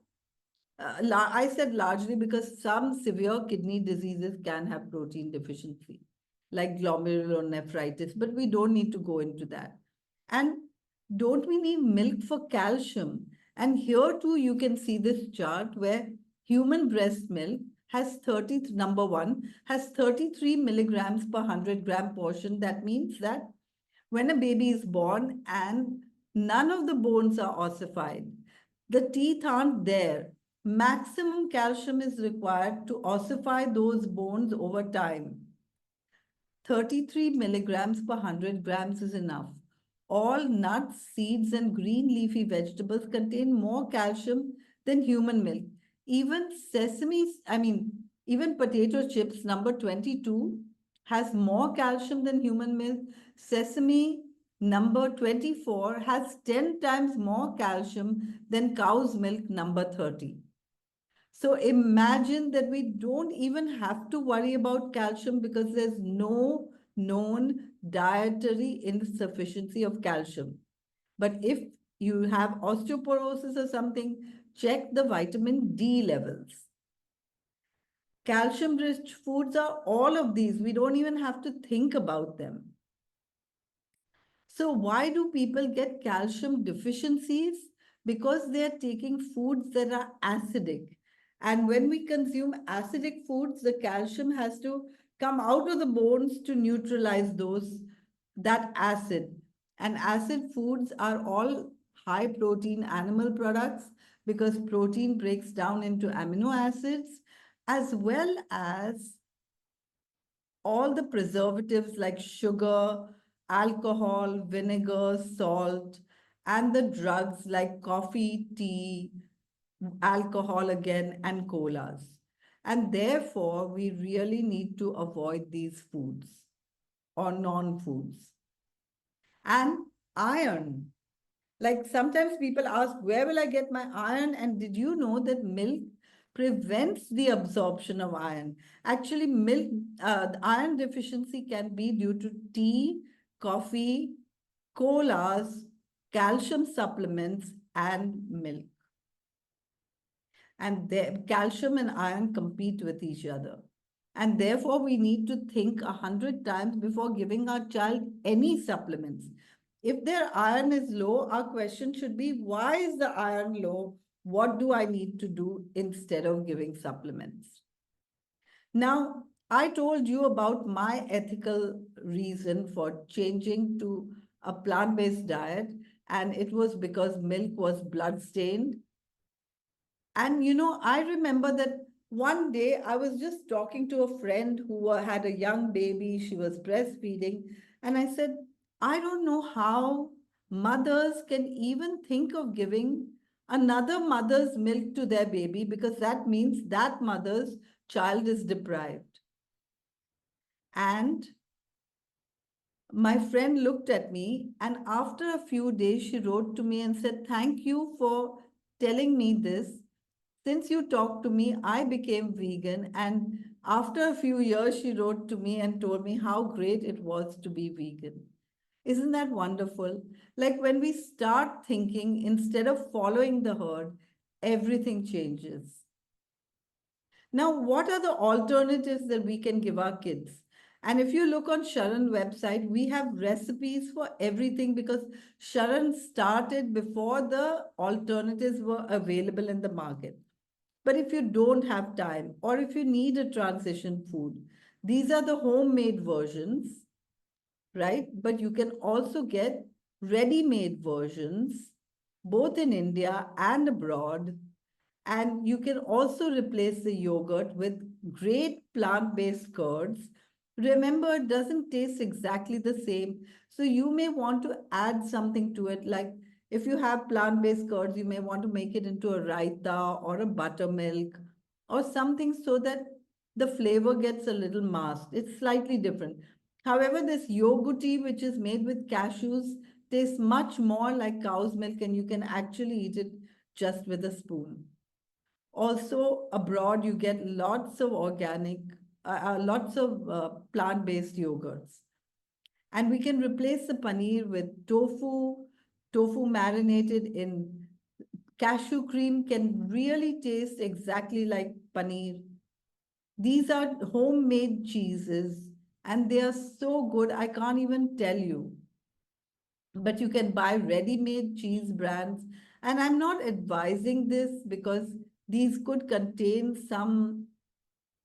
I said largely because some severe kidney diseases can have protein deficiency, like glomerulonephritis, but we don't need to go into that. And don't we need milk for calcium? And here too, you can see this chart where human breast milk has 30, number one, has 33 milligrams per 100-gram portion. That means that when a baby is born and none of the bones are ossified, the teeth aren't there, maximum calcium is required to ossify those bones over time. 33 milligrams per 100 grams is enough. All nuts, seeds, and green leafy vegetables contain more calcium than human milk. Even even potato chips, number 22, has more calcium than human milk. Sesame, number 24, has 10 times more calcium than cow's milk, number 30. So imagine that we don't even have to worry about calcium because there's no known dietary insufficiency of calcium. But if you have osteoporosis or something, check the vitamin D levels. Calcium-rich foods are all of these. We don't even have to think about them. So why do people get calcium deficiencies? Because they're taking foods that are acidic. And when we consume acidic foods, the calcium has to come out of the bones to neutralize that acid. And acid foods are all high protein animal products because protein breaks down into amino acids as well as all the preservatives like sugar, alcohol, vinegar, salt, and the drugs like coffee, tea, alcohol again, and colas. And therefore, we really need to avoid these foods or non-foods. And iron. Like sometimes people ask, where will I get my iron? And did you know that milk prevents the absorption of iron? Actually, iron deficiency can be due to tea, coffee, colas, calcium supplements, and milk. And calcium and iron compete with each other. And therefore, we need to think 100 times before giving our child any supplements. If their iron is low, our question should be, why is the iron low? What do I need to do instead of giving supplements? Now, I told you about my ethical reason for changing to a plant-based diet, and it was because milk was blood-stained. And I remember that one day I was just talking to a friend who had a young baby. She was breastfeeding. And I said, I don't know how mothers can even think of giving another mother's milk to their baby because that means that mother's child is deprived. And my friend looked at me, and after a few days, she wrote to me and said, thank you for telling me this. Since you talked to me, I became vegan. And after a few years, she wrote to me and told me how great it was to be vegan. Isn't that wonderful? Like when we start thinking instead of following the herd, everything changes. Now, what are the alternatives that we can give our kids? And if you look on SHARAN website, we have recipes for everything because SHARAN started before the alternatives were available in the market. But if you don't have time or if you need a transition food, these are the homemade versions, right? But you can also get ready-made versions, both in India and abroad. And you can also replace the yogurt with great plant-based curds. Remember, it doesn't taste exactly the same. So you may want to add something to it. Like if you have plant-based curds, you may want to make it into a raita or a buttermilk or something so that the flavor gets a little masked. It's slightly different. However, this yogurty, which is made with cashews, tastes much more like cow's milk, and you can actually eat it just with a spoon. Also, abroad, you get lots of organic, lots of plant-based yogurts. And we can replace the paneer with tofu marinated in cashew cream can really taste exactly like paneer. These are homemade cheeses and they are so good, I can't even tell you. But you can buy ready-made cheese brands. And I'm not advising this because these could contain some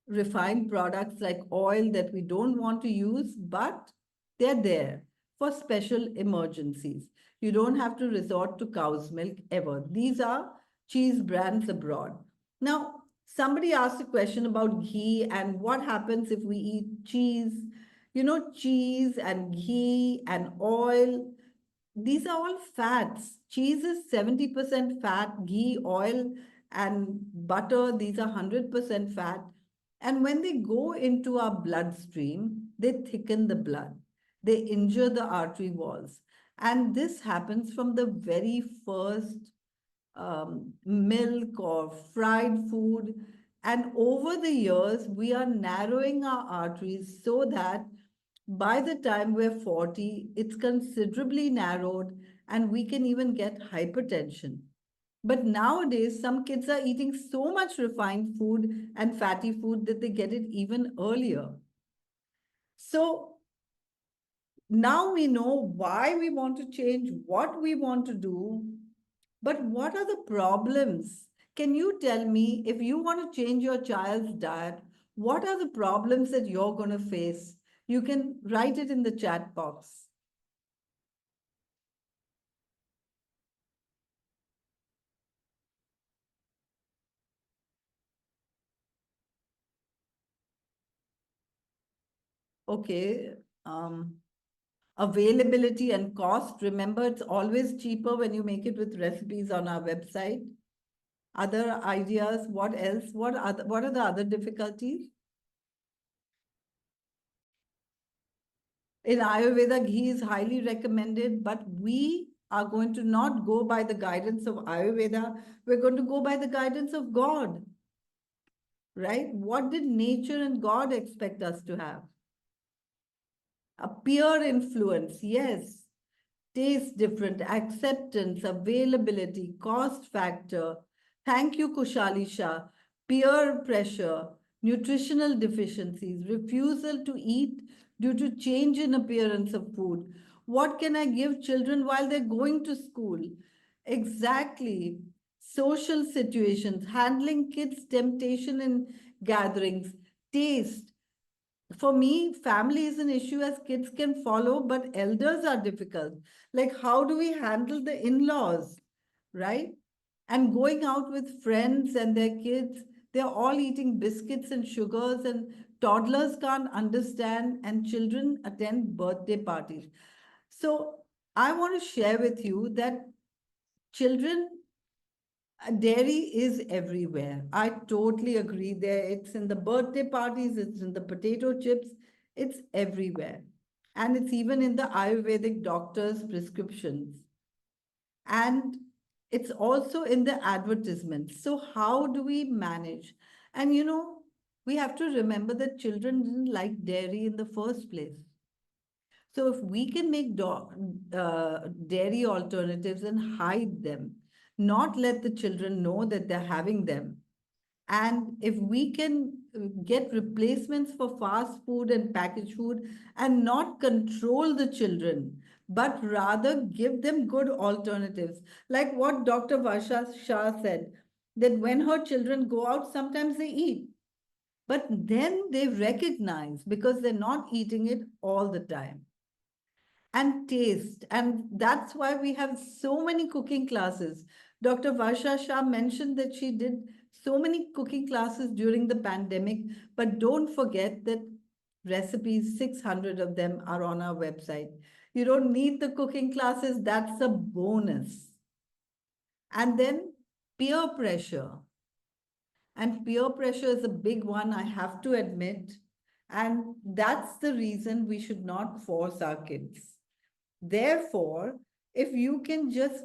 refined products like oil that we don't want to use, but they're there for special emergencies. You don't have to resort to cow's milk ever. These are cheese brands abroad. Now, somebody asked a question about ghee and what happens if we eat cheese. You know, cheese and ghee and oil, these are all fats. Cheese is 70% fat, ghee, oil, and butter, these are 100% fat. And when they go into our bloodstream, they thicken the blood. They injure the artery walls. And this happens from the very first milk or fried food. And over the years, we are narrowing our arteries so that by the time we're 40, it's considerably narrowed and we can even get hypertension. But nowadays, some kids are eating so much refined food and fatty food that they get it even earlier. So now we know why we want to change, what we want to do, but what are the problems? Can you tell me if you want to change your child's diet, what are the problems that you're going to face? You can write it in the chat box. Okay. Availability and cost. Remember, it's always cheaper when you make it with recipes on our website. Other ideas? What else? What are the other difficulties? In Ayurveda, ghee is highly recommended, but we are going to not go by the guidance of Ayurveda. We're going to go by the guidance of God. Right? What did nature and God expect us to have? A peer influence, yes. Taste different, acceptance, availability, cost factor. Thank you, Kushali Shah. Peer pressure, nutritional deficiencies, refusal to eat due to change in appearance of food. What can I give children while they're going to school? Exactly. Social situations, handling kids' temptation in gatherings, taste, for me, family is an issue as kids can follow, but elders are difficult. Like, how do we handle the in laws, right? And going out with friends and their kids, they're all eating biscuits and sugars, and toddlers can't understand, and children attend birthday parties. So, I want to share with you that children dairy is everywhere. I totally agree there. It's in the birthday parties, it's in the potato chips, it's everywhere. And it's even in the Ayurvedic doctor's prescriptions. And it's also in the advertisements. So, how do we manage? And we have to remember that children didn't like dairy in the first place. So if we can make dairy alternatives and hide them, not let the children know that they're having them, And if we can get replacements for fast food and packaged food and not control the children, but rather give them good alternatives, like what Dr. Varsha Shah said, that when her children go out, sometimes they eat, but then they recognize because they're not eating it all the time and taste. And that's why we have so many cooking classes. Dr. Varsha Shah mentioned that she did so many cooking classes during the pandemic, but don't forget that recipes, 600 of them are on our website. You don't need the cooking classes, that's a bonus. And then peer pressure. And peer pressure is a big one, I have to admit. And that's the reason we should not force our kids. Therefore, if you can just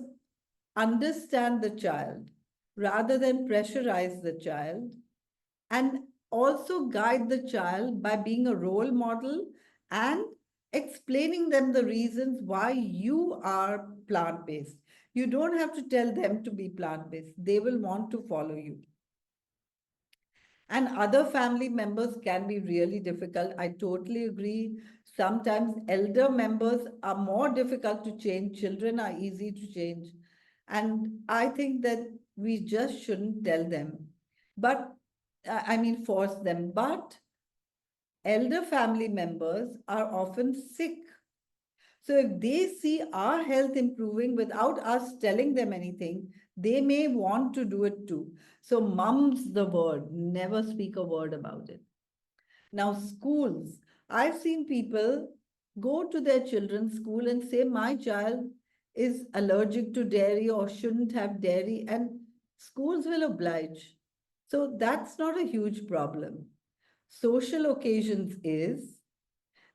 understand the child rather than pressurize the child, and also guide the child by being a role model and explaining them the reasons why you are plant-based. You don't have to tell them to be plant-based. They will want to follow you. And other family members can be really difficult. I totally agree. Sometimes elder members are more difficult to change. Children are easy to change. And I think that we just shouldn't tell them. But, I mean, force them. But elder family members are often sick. So if they see our health improving without us telling them anything, they may want to do it too. So mum's the word, never speak a word about it. Now, schools, I've seen people go to their children's school and say, my child is allergic to dairy or shouldn't have dairy, and schools will oblige. So that's not a huge problem. Social occasions is,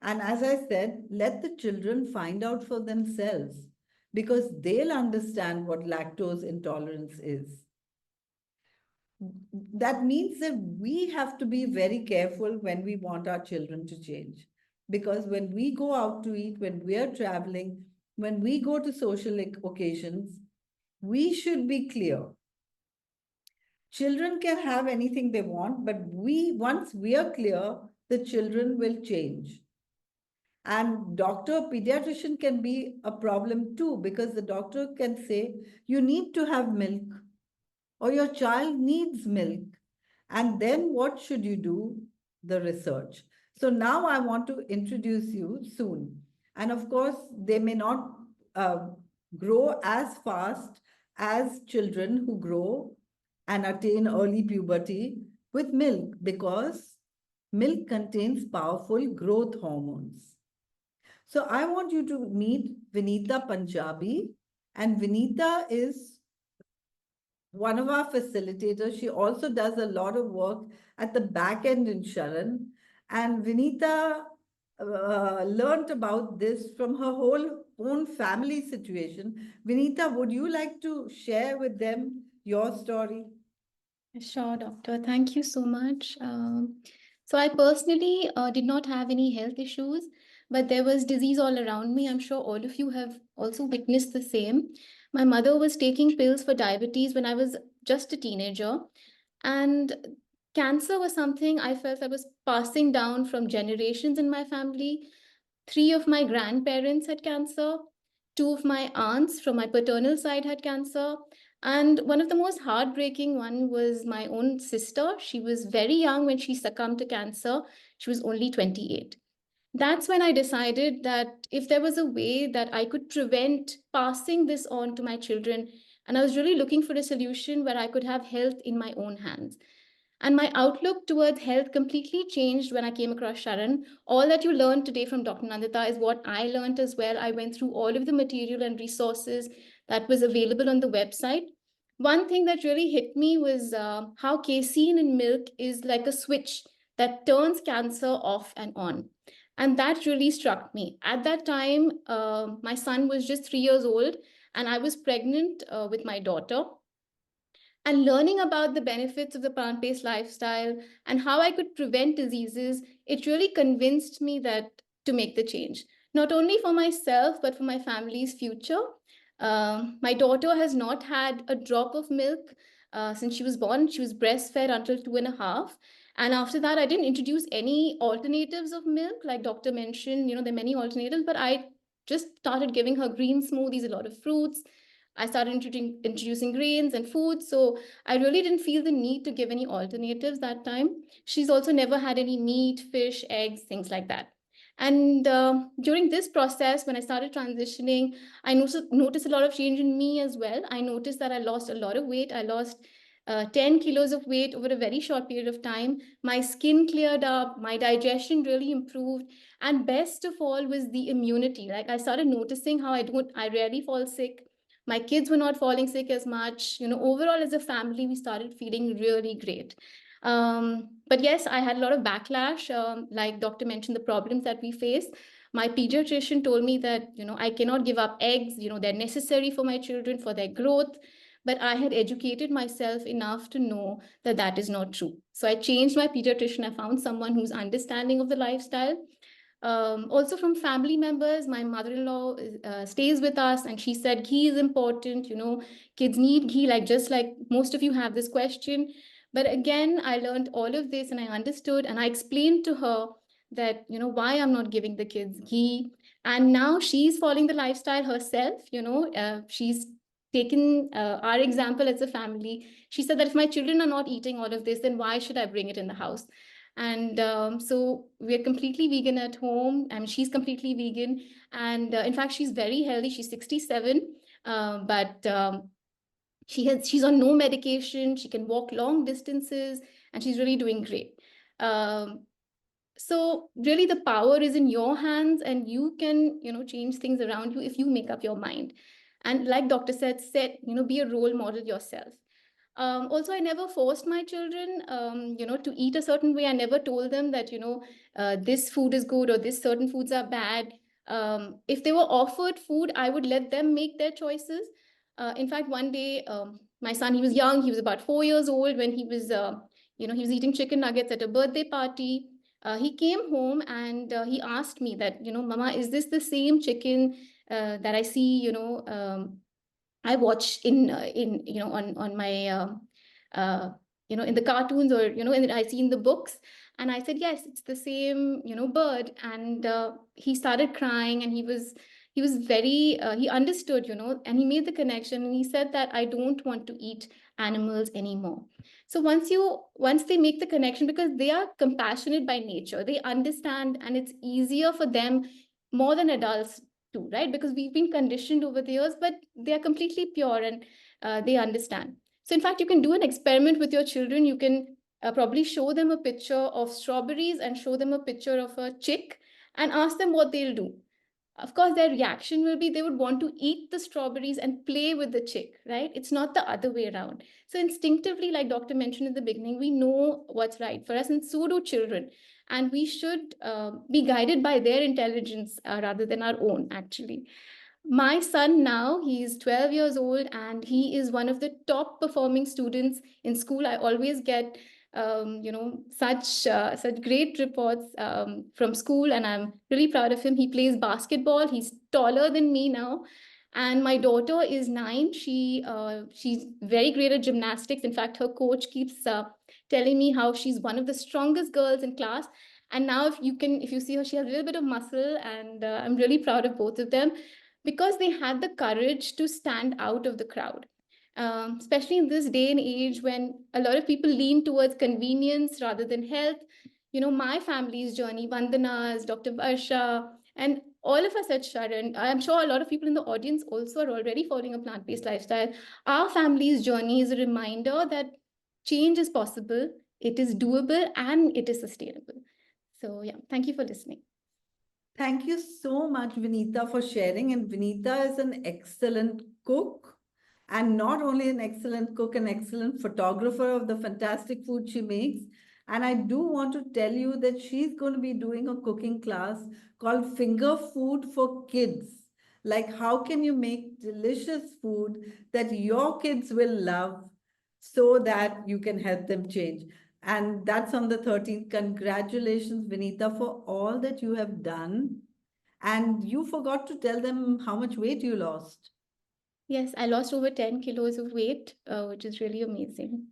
and as I said, let the children find out for themselves because they'll understand what lactose intolerance is. That means that we have to be very careful when we want our children to change. Because when we go out to eat, when we are traveling, when we go to social occasions, we should be clear. Children can have anything they want, but once we are clear, the children will change. And doctor, pediatrician can be a problem too, because the doctor can say, you need to have milk or your child needs milk. And then what should you do? The research. So now I want to introduce you soon. And of course, they may not grow as fast as children who grow and attain early puberty with milk because milk contains powerful growth hormones. So I want you to meet Vinita Punjabi, and Vinita is one of our facilitators. She also does a lot of work at the back end in SHARAN. And Vinita learned about this from her whole own family situation. Vinita, would you like to share with them your story? Sure, doctor. Thank you so much. So I personally did not have any health issues, but there was disease all around me. I'm sure all of you have also witnessed the same. My mother was taking pills for diabetes when I was just a teenager, and cancer was something I felt I was passing down from generations in my family. Three of my grandparents had cancer. Two of my aunts from my paternal side had cancer. And one of the most heartbreaking one was my own sister. She was very young when she succumbed to cancer. She was only 28. That's when I decided that if there was a way that I could prevent passing this on to my children, and I was really looking for a solution where I could have health in my own hands. And my outlook towards health completely changed when I came across SHARAN. All that you learned today from Dr. Nandita is what I learned as well. I went through all of the material and resources that was available on the website. One thing that really hit me was how casein in milk is like a switch that turns cancer off and on. And that really struck me. At that time, my son was just 3 years old, and I was pregnant with my daughter. And learning about the benefits of the plant-based lifestyle and how I could prevent diseases, it really convinced me that to make the change, not only for myself, but for my family's future. My daughter has not had a drop of milk since she was born. She was breastfed until 2.5. And after that, I didn't introduce any alternatives of milk. Like doctor mentioned, there are many alternatives, but I just started giving her green smoothies, a lot of fruits. I started introducing grains and food. So I really didn't feel the need to give any alternatives that time. She's also never had any meat, fish, eggs, things like that. And during this process, when I started transitioning, I noticed a lot of change in me as well. I noticed that I lost a lot of weight. I lost 10 kilos of weight over a very short period of time. My skin cleared up, my digestion really improved. And best of all was the immunity. Like I started noticing how I rarely fall sick. My kids were not falling sick as much. Overall as a family, we started feeling really great. But yes, I had a lot of backlash. Like doctor mentioned, the problems that we face. My pediatrician told me that, I cannot give up eggs, they're necessary for my children, for their growth. But I had educated myself enough to know that that is not true. So I changed my pediatrician. I found someone who's understanding of the lifestyle. Also from family members, my mother-in-law stays with us, and she said ghee is important. Kids need ghee, like just like most of you have this question. But again, I learned all of this and I understood, and I explained to her that, why I'm not giving the kids ghee. And now she's following the lifestyle herself. She's taken our example as a family. She said that if my children are not eating all of this, then why should I bring it in the house? And so we're completely vegan at home. I mean, she's completely vegan. And in fact, she's very healthy. She's 67, but she's on no medication. She can walk long distances, and she's really doing great. So really the power is in your hands, and you can, change things around you if you make up your mind. And like doctor said, be a role model yourself. Also, I never forced my children, to eat a certain way. I never told them that, this food is good or this certain foods are bad. If they were offered food, I would let them make their choices. In fact, one day, my son, he was young. He was about 4 years old when he was, he was eating chicken nuggets at a birthday party. He came home and he asked me that, Mama, is this the same chicken that I see, I watch in on my in the cartoons, or I see in the books. And I said, yes, it's the same bird. And he started crying, and he was very he understood, and he made the connection, and he said that I don't want to eat animals anymore. So once they make the connection, because they are compassionate by nature, they understand, and it's easier for them more than adults too, right? Because we've been conditioned over the years, but they are completely pure, and they understand. So in fact, you can do an experiment with your children. You can probably show them a picture of strawberries and show them a picture of a chick and ask them what they'll do. Of course, their reaction will be they would want to eat the strawberries and play with the chick, right? It's not the other way around. So instinctively, like doctor mentioned in the beginning, we know what's right for us, and so do children. And we should be guided by their intelligence rather than our own, actually. My son now, he's 12 years old, and he is one of the top performing students in school. I always get such great reports from school, and I'm really proud of him. He plays basketball. He's taller than me now. And my daughter is 9. She's very great at gymnastics. In fact, her coach keeps telling me how she's one of the strongest girls in class. And now if you see her, she has a little bit of muscle, and I'm really proud of both of them, because they had the courage to stand out of the crowd. Especially in this day and age when a lot of people lean towards convenience rather than health. My family's journey, Vandana's, Dr. Varsha, and all of us at SHARAN, I'm sure a lot of people in the audience also are already following a plant-based lifestyle. Our family's journey is a reminder that change is possible, it is doable, and it is sustainable. So yeah, thank you for listening. Thank you so much, Vinita, for sharing. And Vinita is an excellent cook, and not only an excellent cook, an excellent photographer of the fantastic food she makes. And I do want to tell you that she's going to be doing a cooking class called Finger Food for Kids. Like, how can you make delicious food that your kids will love so that you can help them change? And that's on the 13th. Congratulations, Vinita, for all that you have done. And you forgot to tell them how much weight you lost. Yes, I lost over 10 kilos of weight, which is really amazing.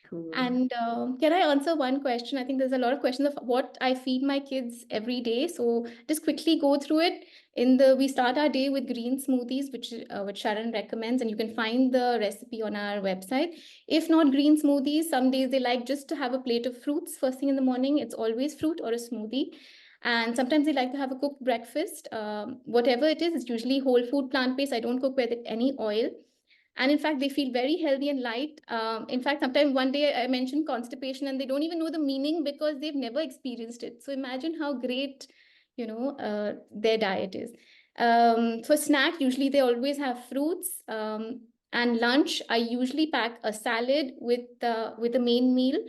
Cool. And can I answer one question? I think there's a lot of questions of what I feed my kids every day. So just quickly go through it. We start our day with green smoothies, which SHARAN recommends, and you can find the recipe on our website. If not green smoothies, some days they like just to have a plate of fruits first thing in the morning. It's always fruit or a smoothie. And sometimes they like to have a cooked breakfast. Whatever it is, it's usually whole food, plant-based. I don't cook with any oil. And in fact, they feel very healthy and light. In fact, sometimes one day I mentioned constipation and they don't even know the meaning because they've never experienced it. So imagine how great, their diet is. For snack, usually they always have fruits. And lunch, I usually pack a salad with a main meal.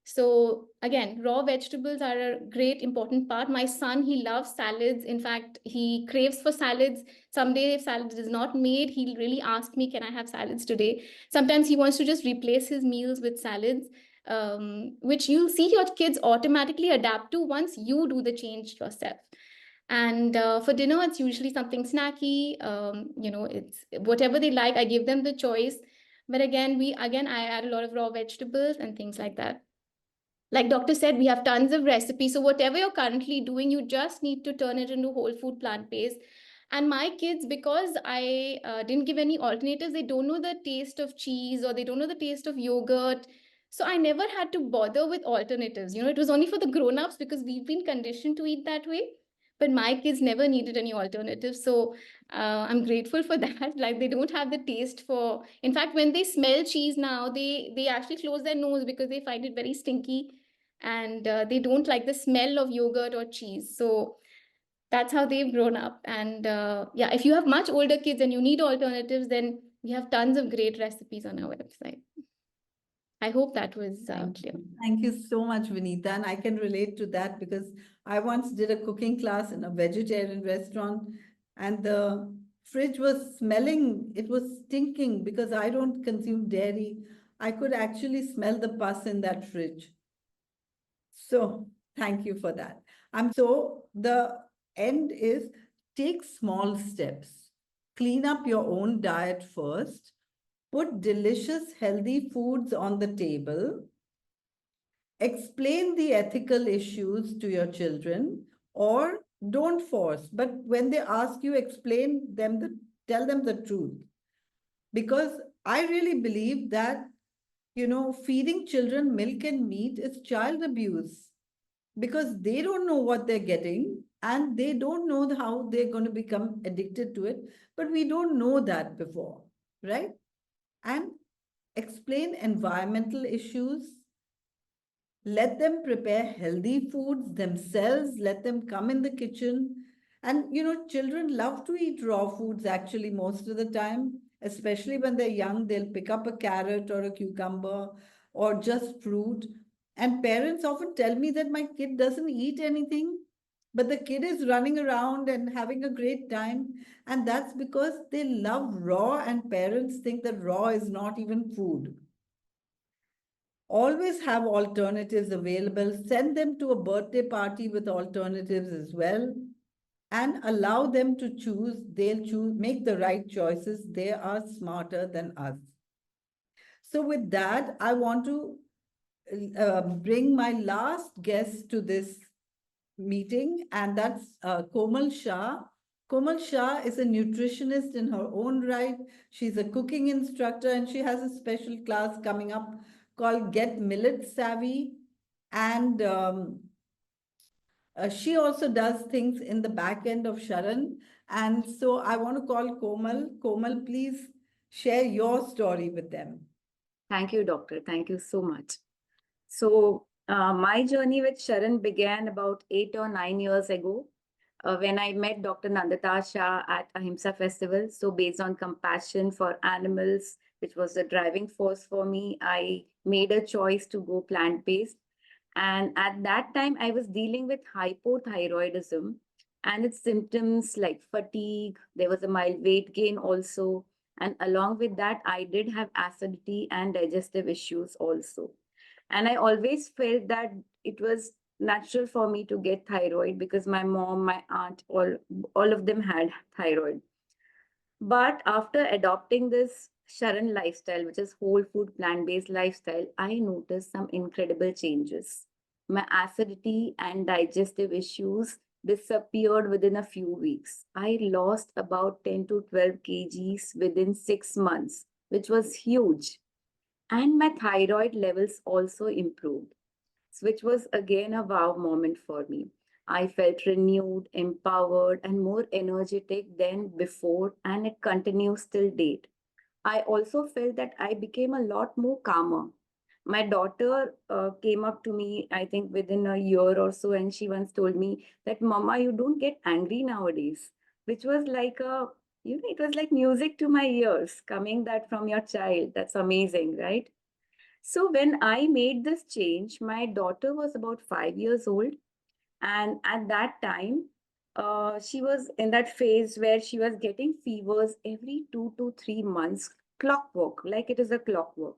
So again, raw vegetables are a great important part. My son, he loves salads. In fact, he craves for salads. Someday, if salad is not made, he'll really ask me, can I have salads today? Sometimes he wants to just replace his meals with salads, which you'll see your kids automatically adapt to once you do the change yourself. And for dinner, it's usually something snacky. It's whatever they like. I give them the choice. But again, I add a lot of raw vegetables and things like that. Like doctor said, we have tons of recipes. So whatever you're currently doing, you just need to turn it into whole food, plant-based. And my kids, because I didn't give any alternatives, they don't know the taste of cheese or they don't know the taste of yogurt. So I never had to bother with alternatives. It was only for the grown-ups because we've been conditioned to eat that way. But my kids never needed any alternatives. So I'm grateful for that. Like they don't have the taste for, in fact, when they smell cheese now, they actually close their nose because they find it very stinky and they don't like the smell of yogurt or cheese. So that's how they've grown up. And yeah, if you have much older kids and you need alternatives, then we have tons of great recipes on our website. I hope that was clear. Thank you so much, Vinita. And I can relate to that because I once did a cooking class in a vegetarian restaurant and the fridge was smelling, it was stinking because I don't consume dairy. I could actually smell the pus in that fridge. So thank you for that. So the end is take small steps. Clean up your own diet first. Put delicious, healthy foods on the table. Explain the ethical issues to your children or don't force. But when they ask you, tell them the truth. Because I really believe that, feeding children milk and meat is child abuse because they don't know what they're getting and they don't know how they're going to become addicted to it. But we don't know that before, right? And explain environmental issues. Let them prepare healthy foods themselves. Let them come in the kitchen. And, children love to eat raw foods actually most of the time, especially when they're young. They'll pick up a carrot or a cucumber or just fruit. And parents often tell me that my kid doesn't eat anything, but the kid is running around and having a great time. And that's because they love raw, and parents think that raw is not even food. Always have alternatives available. Send them to a birthday party with alternatives as well. And allow them to choose. They'll choose, make the right choices. They are smarter than us. So with that, I want to bring my last guest to this meeting, and that's Komal Shah. Komal Shah is a nutritionist in her own right. She's a cooking instructor, and she has a special class coming up called Get Millet Savvy. And she also does things in the back end of SHARAN. And so I want to call Komal. Komal, please share your story with them. Thank you, doctor. Thank you so much. So my journey with SHARAN began about 8 or 9 years ago when I met Dr. Nandita Shah at Ahimsa Festival. So based on compassion for animals, which was the driving force for me, I made a choice to go plant-based. And at that time, I was dealing with hypothyroidism and its symptoms like fatigue. There was a mild weight gain also. And along with that, I did have acidity and digestive issues also. And I always felt that it was natural for me to get thyroid because my mom, my aunt, all of them had thyroid. But after adopting this Sharan lifestyle, which is whole food plant-based lifestyle, I noticed some incredible changes. My acidity and digestive issues disappeared within a few weeks. I lost about 10 to 12 kgs within 6 months, which was huge. And my thyroid levels also improved, which was again a wow moment for me. I felt renewed, empowered, and more energetic than before, and it continues till date. I also felt that I became a lot more calmer. My daughter came up to me, I think within a year or so, and she once told me that, Mama, you don't get angry nowadays, which was like it was like music to my ears coming that from your child. That's amazing, right? So when I made this change, my daughter was about 5 years old. And at that time, she was in that phase where she was getting fevers every 2 to 3 months, clockwork, like it is a clockwork.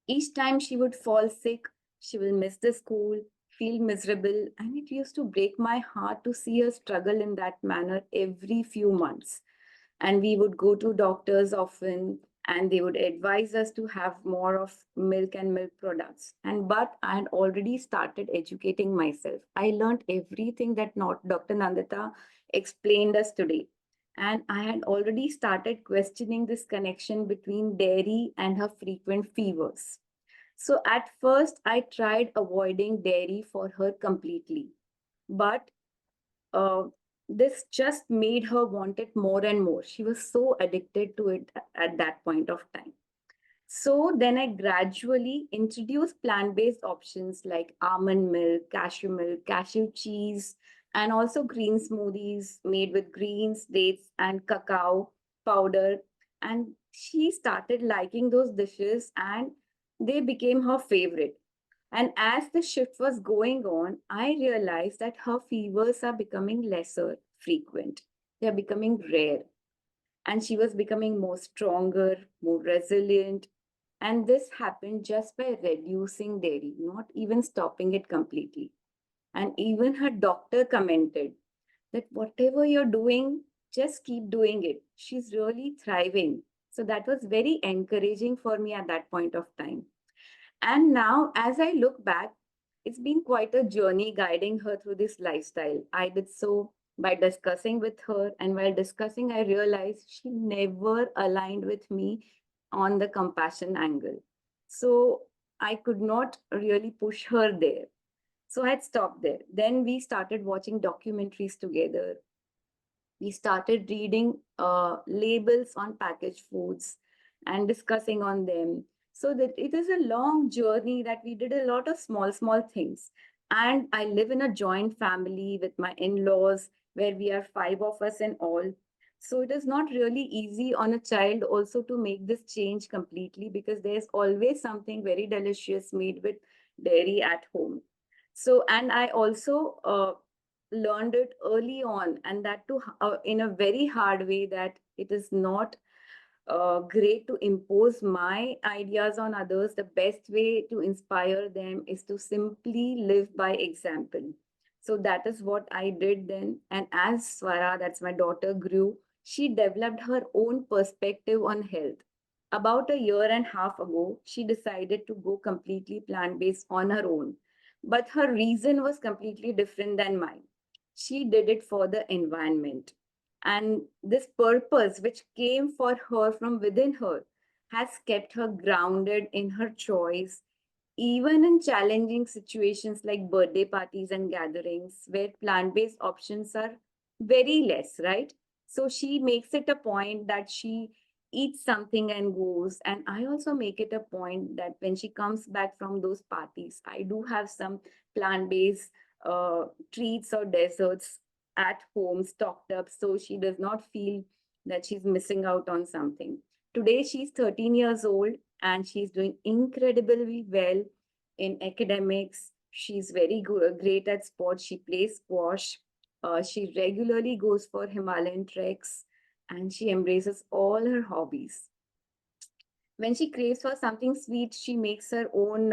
Each time she would fall sick, she will miss the school, feel miserable, and it used to break my heart to see her struggle in that manner every few months. And we would go to doctors often, and they would advise us to have more of milk and milk products. And but I had already started educating myself. I learned everything that not Dr. Nandita explained us today. And I had already started questioning this connection between dairy and her frequent fevers. So at first, I tried avoiding dairy for her completely. But uh, this just made her want it more and more. She was so addicted to it at that point of time. So then I gradually introduced plant-based options like almond milk, cashew cheese, and also green smoothies made with greens, dates, and cacao powder. And she started liking those dishes and they became her favorite. And as the shift was going on, I realized that her fevers are becoming lesser frequent. They're becoming rare. And she was becoming more stronger, more resilient. And this happened just by reducing dairy, not even stopping it completely. And even her doctor commented that whatever you're doing, just keep doing it. She's really thriving. So that was very encouraging for me at that point of time. And now, as I look back, it's been quite a journey guiding her through this lifestyle. I did so by discussing with her, and while discussing, I realized she never aligned with me on the compassion angle. So I could not really push her there. So I had stopped there. Then we started watching documentaries together. We started reading labels on packaged foods and discussing on them. So that it is a long journey that we did a lot of small things. And I live in a joint family with my in-laws where we are five of us in all. So it is not really easy on a child also to make this change completely because there's always something very delicious made with dairy at home. So, and I also learned it early on, and that too in a very hard way, that it is not great to impose my ideas on others. The best way to inspire them is to simply live by example. So that is what I did then. And as Swara, that's my daughter, grew, she developed her own perspective on health. About a year and a half ago, she decided to go completely plant based on her own. But her reason was completely different than mine. She did it for the environment. And this purpose, which came for her from within her, has kept her grounded in her choice, even in challenging situations like birthday parties and gatherings where plant based options are very less, right? So she makes it a point that she eats something and goes. And I also make it a point that when she comes back from those parties, I do have some plant based treats or desserts at home stocked up so she does not feel that she's missing out on something. Today, she's 13 years old and she's doing incredibly well in academics. She's very good, great at sports. She plays squash. She regularly goes for Himalayan treks and she embraces all her hobbies. When she craves for something sweet, she makes her own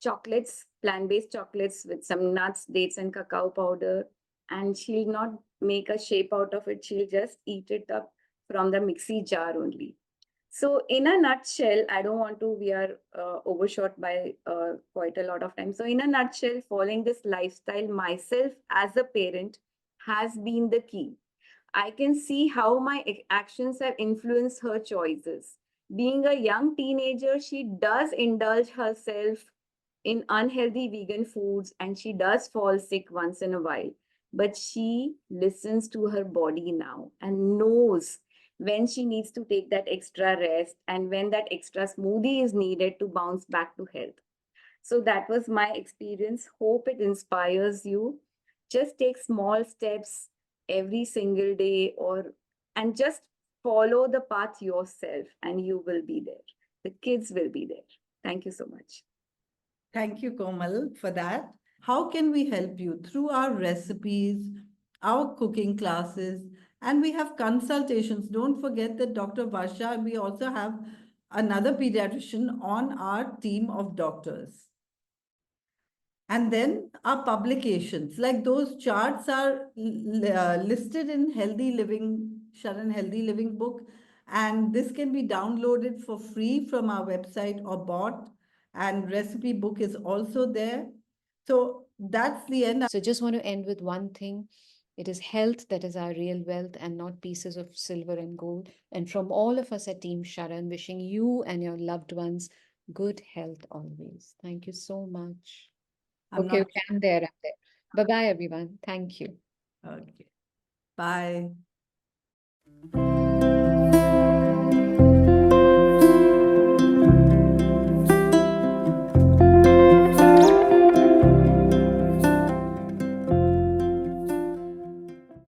chocolates, plant-based chocolates with some nuts, dates, and cacao powder. and she'll not make a shape out of it. She'll just eat it up from the mixie jar only. So in a nutshell, I don't want to, we are overshot by quite a lot of time. So in a nutshell, following this lifestyle myself as a parent has been the key. I can see how my actions have influenced her choices. Being a young teenager, she does indulge herself in unhealthy vegan foods and she does fall sick once in a while. But she listens to her body now and knows when she needs to take that extra rest and when that extra smoothie is needed to bounce back to health. So that was my experience. Hope it inspires you. Just take small steps every single day and just follow the path yourself and you will be there. The kids will be there. Thank you so much. Thank you, Komal, for that. How can we help you? Through our recipes, our cooking classes, and we have consultations. Don't forget that Dr. Varsha, we also have another pediatrician on our team of doctors. And then our publications, like those charts are listed in Healthy Living, SHARAN Healthy Living book. And this can be downloaded for free from our website or bought. And recipe book is also there. So that's the end. So just want to end with one thing. It is health that is our real wealth and not pieces of silver and gold. And from all of us at Team Sharan, wishing you and your loved ones good health always. Thank you so much. I'm Okay, not. okay, I'm there. Bye-bye, everyone. Thank you. Okay. Bye.